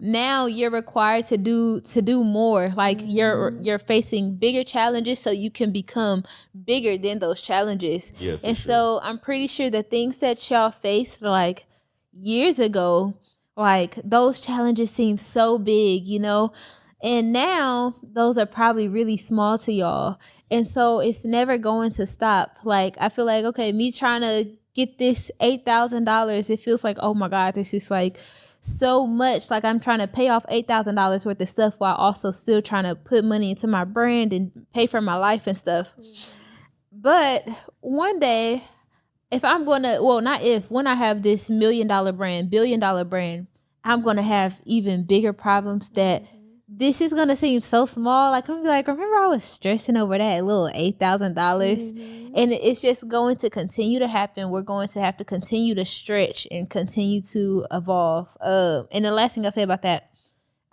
now you're required to do more. Like you're facing bigger challenges, so you can become bigger than those challenges. And so I'm pretty sure the things that y'all faced like years ago, like those challenges seem so big, and now those are probably really small to y'all. And so it's never going to stop. Like, I feel like, okay, me trying to get this $8,000, it feels like, oh my God, this is like so much. Like I'm trying to pay off $8,000 worth of stuff while also still trying to put money into my brand and pay for my life and stuff. But one day, when I have this $1 million brand, $1 billion brand, I'm going to have even bigger problems that this is going to seem so small. Like, I'm gonna be like, remember I was stressing over that little $8,000? And it's just going to continue to happen. We're going to have to continue to stretch and continue to evolve. And the last thing I'll say about that,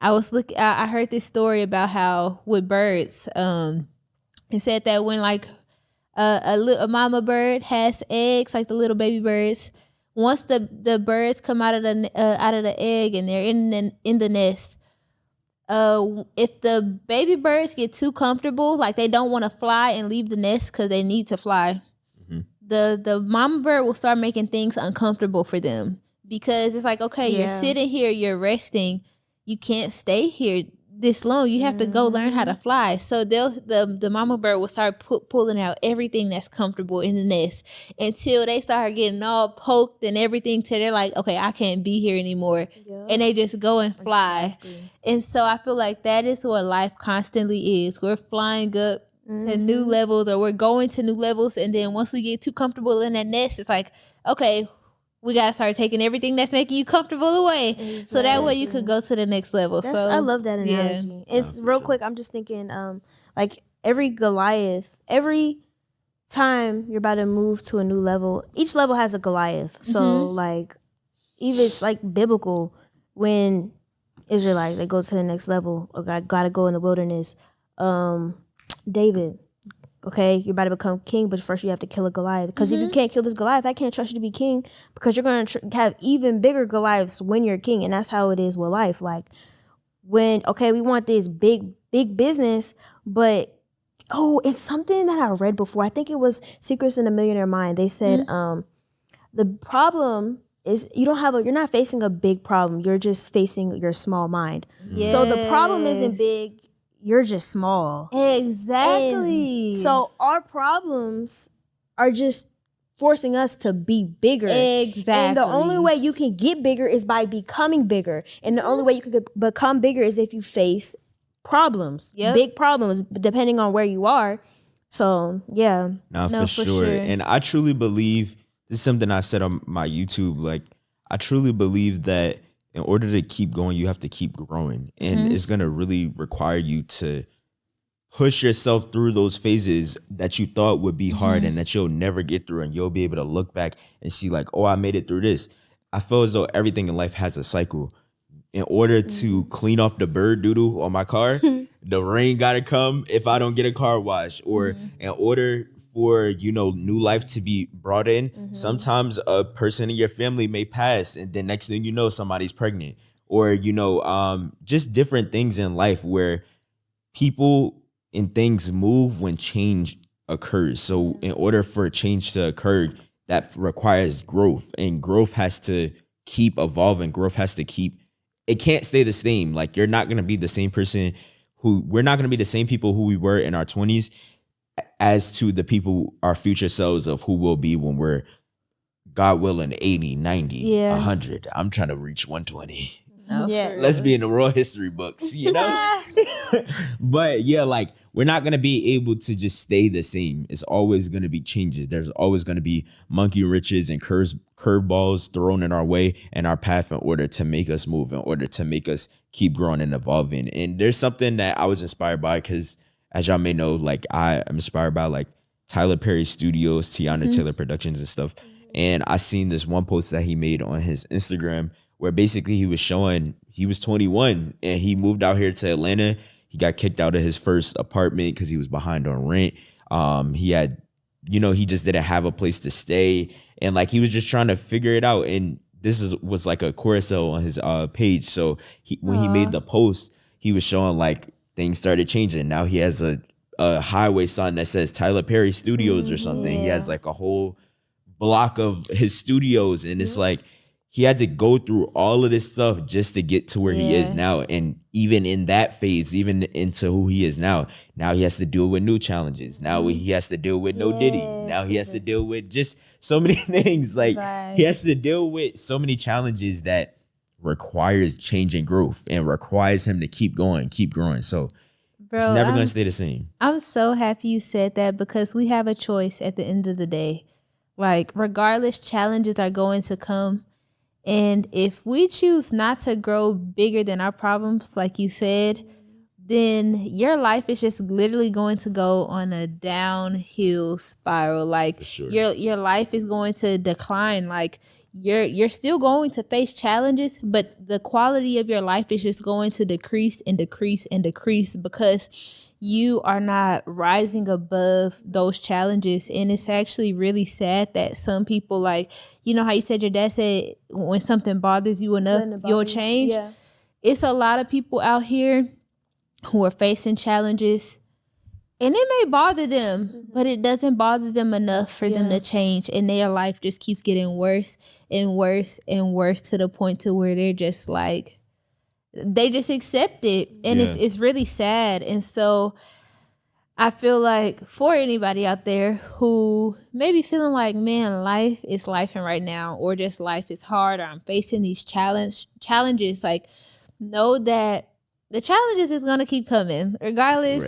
I heard this story about how with birds, it said that when like a mama bird has eggs, like the little baby birds, once the birds come out of the egg and they're in the nest, if the baby birds get too comfortable, like they don't want to fly and leave the nest because they need to fly, the mama bird will start making things uncomfortable for them, because it's like, okay, you're Yeah. sitting here, you're resting. You can't stay here this long. You have to go learn how to fly. So the mama bird will start pulling out everything that's comfortable in the nest until they start getting all poked and everything till they're like, okay, I can't be here anymore. Yeah. And they just go and fly. Exactly. And so I feel like that is what life constantly is. We're flying up to new levels, or we're going to new levels, and then once we get too comfortable in that nest, it's like, okay, we gotta start taking everything that's making you comfortable away, so that way you could go to the next level. So I love that analogy. It's real quick. I'm just thinking, like every Goliath, every time you're about to move to a new level, each level has a Goliath. So like, even it's like biblical when Israelites they go to the next level or gotta go in the wilderness. David. Okay, you're about to become king, but first you have to kill a Goliath. Because if you can't kill this Goliath, I can't trust you to be king, because you're going to have even bigger Goliaths when you're king. And that's how it is with life. Like, when, okay, we want this big business, but, it's something that I read before. I think it was Secrets in a Millionaire Mind. They said the problem is you're not facing a big problem. You're just facing your small mind. Yes. So the problem isn't big. You're just small. Exactly. And so our problems are just forcing us to be bigger. Exactly. And the only way you can get bigger is by becoming bigger. And the only way you can become bigger is if you face problems. Yep. Big problems, depending on where you are. So, yeah. No, No, for for sure. sure. And I truly believe, this is something I said on my YouTube, like, I truly believe that in order to keep going, you have to keep growing. And it's going to really require you to push yourself through those phases that you thought would be hard and that you'll never get through. And you'll be able to look back and see like, oh, I made it through this. I feel as though everything in life has a cycle. In order to clean off the bird doodle on my car, the rain got to come if I don't get a car wash. Or in order for, new life to be brought in, sometimes a person in your family may pass, and then next thing you know, somebody's pregnant. Or, just different things in life where people and things move when change occurs. So in order for change to occur, that requires growth, and growth has to keep evolving. Growth has to it can't stay the same. Like, you're not going to be the same person we're not going to be the same people who we were in our 20s as to the people, our future selves of who we'll be when we're, God willing, 80, 90, 100. I'm trying to reach 120. Let's be in the world history books, But yeah, like, we're not going to be able to just stay the same. It's always going to be changes. There's always going to be monkey wrenches and curveballs thrown in our way and our path in order to make us move, in order to make us keep growing and evolving. And there's something that I was inspired by, because as y'all may know, like, I am inspired by like Tyler Perry Studios, Tiana Taylor Productions and stuff. And I seen this one post that he made on his Instagram where basically he was showing he was 21 and he moved out here to Atlanta. He got kicked out of his first apartment because he was behind on rent. He had, he just didn't have a place to stay. And like, he was just trying to figure it out. And this was like a carousel on his page. So when he made the post, he was showing like things started changing. Now he has a highway sign that says Tyler Perry Studios or something. He has like a whole block of his studios. And it's like, he had to go through all of this stuff just to get to where he is now. And even in that phase, even into who he is now he has to deal with new challenges. Now he has to deal with no Diddy. Now he has to deal with just so many things. Like, he has to deal with so many challenges that requires change and growth and requires him to keep going, keep growing. So it's never going to stay the same. I'm so happy you said that, because we have a choice at the end of the day. Like, regardless, challenges are going to come. And if we choose not to grow bigger than our problems, like you said, then your life is just literally going to go on a downhill spiral. Like, your life is going to decline. Like, you're still going to face challenges, but the quality of your life is just going to decrease and decrease and decrease, because you are not rising above those challenges. And it's actually really sad that some people, like, how you said your dad said when something bothers you enough, you'll change. It's a lot of people out here who are facing challenges And it may bother them, but it doesn't bother them enough for them to change. And their life just keeps getting worse and worse and worse to the point to where they're just like, they just accept it. And it's really sad. And so I feel like for anybody out there who may be feeling like, man, life is lifing right now, or just life is hard, or I'm facing these challenges, like, know that the challenges is going to keep coming regardless.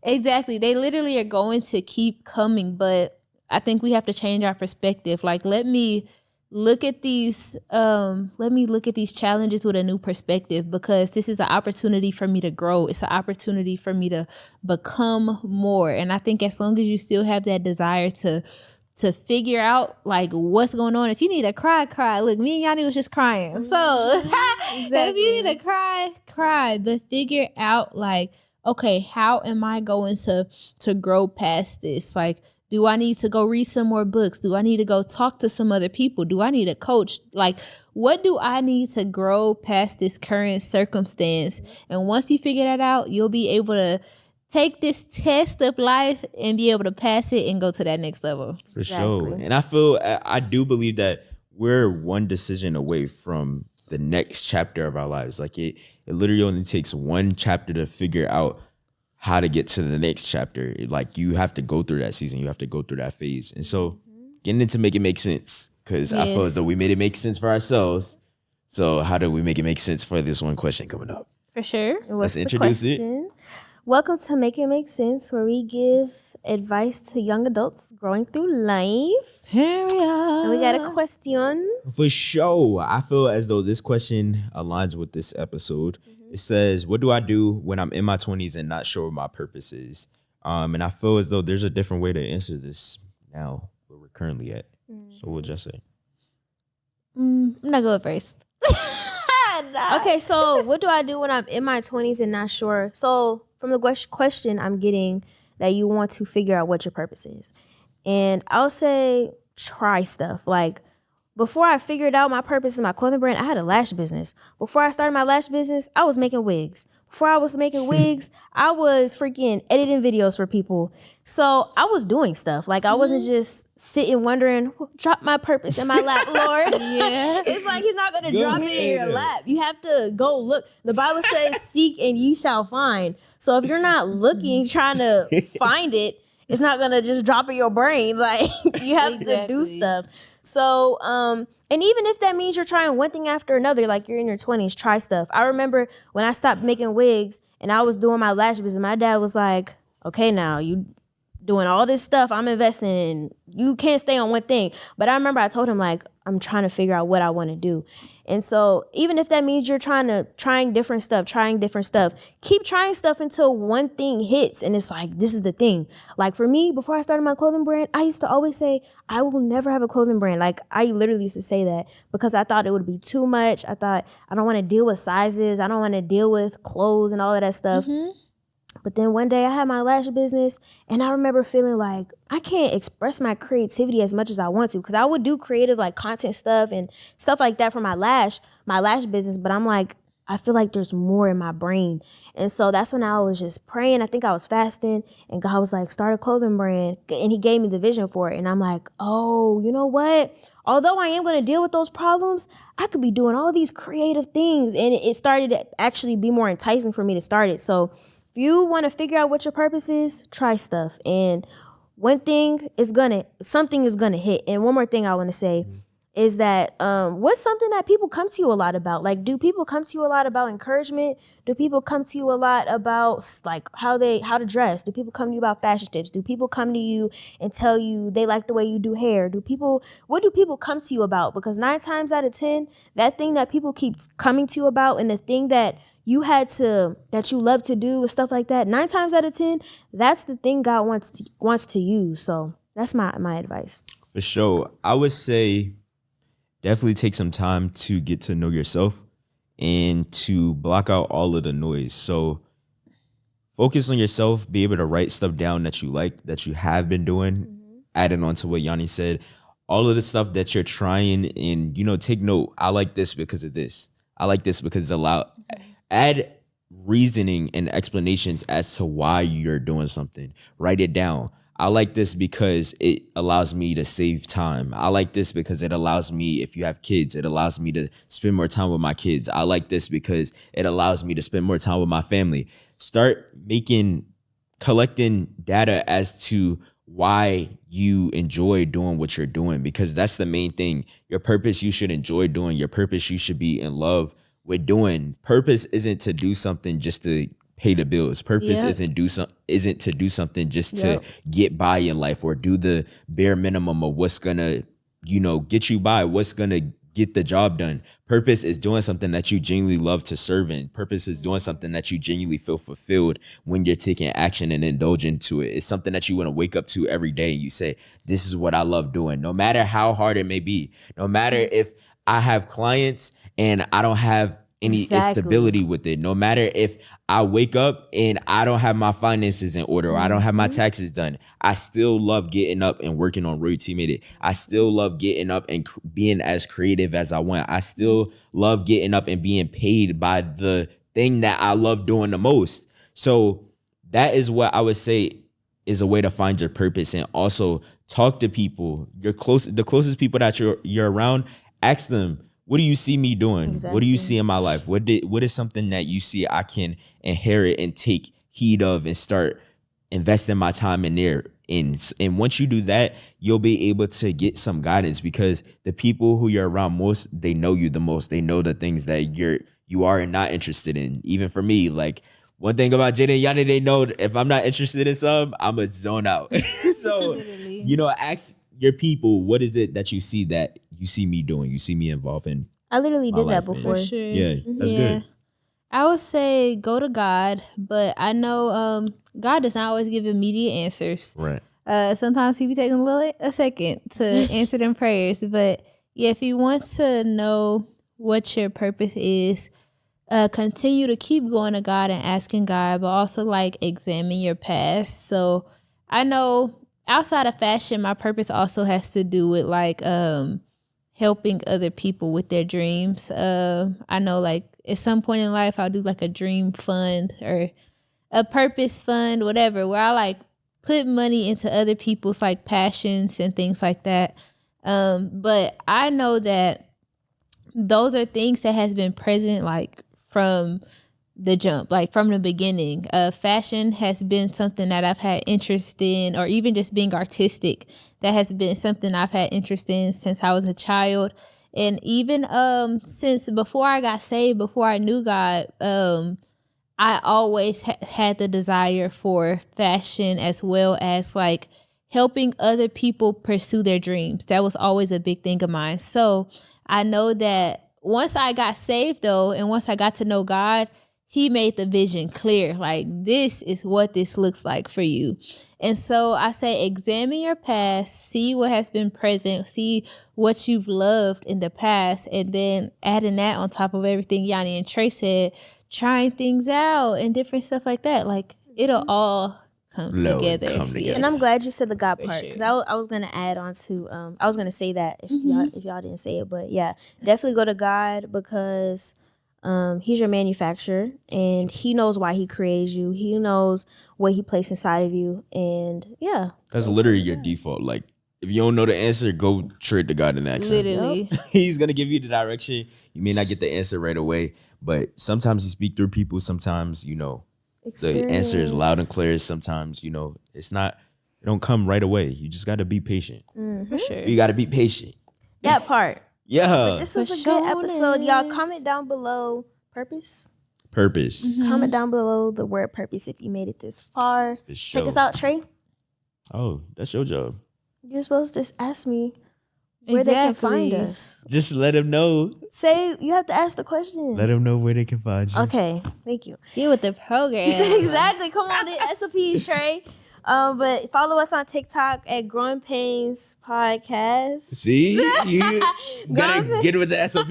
Exactly. They literally are going to keep coming, but I think we have to change our perspective. Like, let me look at these challenges with a new perspective, because this is an opportunity for me to grow. It's an opportunity for me to become more. And I think as long as you still have that desire to figure out like what's going on. If you need to cry. Look, me and Yanni was just crying. So if you need to cry, but figure out like, okay, how am I going to grow past this? Like, do I need to go read some more books? Do I need to go talk to some other people? Do I need a coach? Like, what do I need to grow past this current circumstance? And once you figure that out, you'll be able to take this test of life and be able to pass it and go to that next level. For sure. And I do believe that we're one decision away from the next chapter of our lives. Like it literally only takes one chapter to figure out how to get to the next chapter. Like you have to go through that season. You have to go through that phase. And so getting into make it make sense, because I feel as though we made it make sense for ourselves. So how do we make it make sense for this one question coming up? For sure. Let's introduce it. Welcome to Make It Make Sense, where we give advice to young adults growing through life. Here we are. And we got a question. For sure. I feel as though this question aligns with this episode. It says, what do I do when I'm in my 20s and not sure what my purpose is? And I feel as though there's a different way to answer this now where we're currently at. So what just say? I'm not going first. Okay, so what do I do when I'm in my 20s and not sure? So from the question, I'm getting that you want to figure out what your purpose is. And I'll say try stuff. Like, before I figured out my purpose in my clothing brand, I had a lash business. Before I started my lash business, I was making wigs. Before I was making wigs, I was freaking editing videos for people. So I was doing stuff. Like, I wasn't just sitting wondering, drop my purpose in my lap, Lord. Yeah. It's like he's not going to drop it in your lap. You have to go look. The Bible says, seek and ye shall find. So if you're not looking, trying to find it, it's not going to just drop in your brain. Like, you have to do stuff. So, and even if that means you're trying one thing after another, like you're in your 20s, try stuff. I remember when I stopped making wigs and I was doing my lash business, my dad was like, okay, now you doing all this stuff I'm investing in, you can't stay on one thing. But I remember I told him, like, I'm trying to figure out what I want to do. And so even if that means you're trying different stuff, keep trying stuff until one thing hits. And it's like, this is the thing. Like for me, before I started my clothing brand, I used to always say, I will never have a clothing brand. Like I literally used to say that because I thought it would be too much. I thought I don't want to deal with sizes. I don't want to deal with clothes and all of that stuff. Mm-hmm. But then one day I had my lash business and I remember feeling like I can't express my creativity as much as I want to, because I would do creative like content stuff and stuff like that for my lash business. But I'm like, I feel like there's more in my brain. And so that's when I was just praying. I think I was fasting and God was like, start a clothing brand. And he gave me the vision for it. And I'm like, oh, you know what? Although I am going to deal with those problems, I could be doing all these creative things. And it started to actually be more enticing for me to start it. So if you want to figure out what your purpose is, try stuff. And something is going to hit. And one more thing I want to say is that what's something that people come to you a lot about? Like, do people come to you a lot about encouragement? Do people come to you a lot about like how to dress? Do people come to you about fashion tips? Do people come to you and tell you they like the way you do hair? What do people come to you about? Because 9 times out of 10, that thing that people keep coming to you about and the thing that you love to do and stuff like that, 9 times out of 10, that's the thing God wants to use. So that's my advice. For sure. I would say definitely take some time to get to know yourself and to block out all of the noise. So focus on yourself, be able to write stuff down that you like, that you have been doing, adding on to what Yanni said, all of the stuff that you're trying, and, take note. I like this because of this. I like this because it's allowed. Add reasoning and explanations as to why you're doing something. Write it down. I like this because it allows me to save time. I like this because it allows me, if you have kids, it allows me to spend more time with my kids. I like this because it allows me to spend more time with my family. Start collecting data as to why you enjoy doing what you're doing, because that's the main thing. Your purpose you should enjoy doing. Your purpose you should be in love with doing. Purpose isn't to do something just to pay the bills. Purpose isn't to do something just to get by in life or do the bare minimum of what's gonna, get you by, what's gonna get the job done. Purpose is doing something that you genuinely love to serve in. Purpose is doing something that you genuinely feel fulfilled when you're taking action and indulge into it. It's something that you want to wake up to every day and you say, this is what I love doing, no matter how hard it may be. No matter if I have clients and I don't have any instability with it. No matter if I wake up and I don't have my finances in order or I don't have my taxes done, I still love getting up and working on Roy T Made It. I still love getting up and being as creative as I want. I still love getting up and being paid by the thing that I love doing the most. So that is what I would say is a way to find your purpose. And also talk to people, the closest people that you're around. Ask them, what do you see me doing? Exactly. What do you see in my life? What is something that you see I can inherit and take heed of and start investing my time in there? And once you do that, you'll be able to get some guidance, because the people who you're around most, they know you the most. They know the things that you are not interested in. Even for me, like, one thing about Jada and Yanni, they know if I'm not interested in something, I'm a zone out. So, ask your people, what is it that you see me doing? You see me involved in? I literally did that before. For sure. Yeah, that's good. I would say go to God, but I know God does not always give immediate answers. Right. Sometimes he be taking a second to answer them prayers. But yeah, if you want to know what your purpose is, continue to keep going to God and asking God, but also examine your past. So I know outside of fashion, my purpose also has to do with helping other people with their dreams. I know at some point in life I'll do a dream fund or a purpose fund, whatever, where I put money into other people's passions and things like that. But I know that those are things that has been present from the jump, from the beginning. Fashion has been something that I've had interest in, or even just being artistic, that has been something I've had interest in since I was a child. And even since before I got saved, before I knew God, I always had the desire for fashion, as well as helping other people pursue their dreams. That was always a big thing of mine. So I know that once I got saved, though, and once I got to know God, he made the vision clear. This is what this looks like for you. And so I say, examine your past, see what has been present, see what you've loved in the past, and then adding that on top of everything Yanni and Trey said, trying things out and different stuff like that. It'll all come together. And I'm glad you said the God part, because I was gonna add on to I was gonna say that if y'all didn't say it, but yeah, definitely go to God, because he's your manufacturer and he knows why he created you. He knows what he placed inside of you, and yeah, that's literally your default. If you don't know the answer, go straight to God and ask him. Literally, he's gonna give you the direction. You may not get the answer right away, but sometimes you speak through people. Sometimes the answer is loud and clear. Sometimes, it's not, it don't come right away. You just got to be patient. For sure. You got to be patient. That part. Yeah. But this was a good episode. Y'all comment down below purpose. Comment down below the word purpose if you made it this far. Check us out, Trey. Oh, that's your job. You're supposed to ask me where they can find us. Just let them know. Say, you have to ask the question. Let them know where they can find you. Okay, thank you. Get with the program. Exactly. Come on, the SOP, Trey. But follow us on TikTok at Growing Painz Podcast. See? You gotta get with the SOP.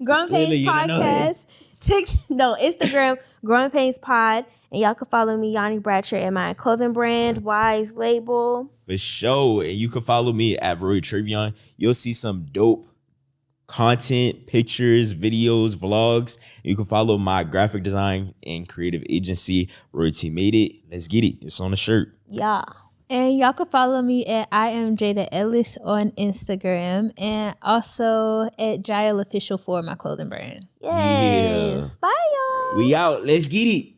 Growing Painz Podcast. Instagram, Growing Painz Pod. And y'all can follow me, Yanni Bradshaw, at my clothing brand, Wise Label. For sure. And you can follow me at Roy Trevion. You'll see some dope content, pictures, videos, vlogs. You can follow my graphic design and creative agency, Royalty Made It. Let's get it. It's on the shirt. Yeah. And y'all can follow me at I am Jada Ellis on Instagram and also at Jael Official for my clothing brand. Yes. Bye, y'all. We out. Let's get it.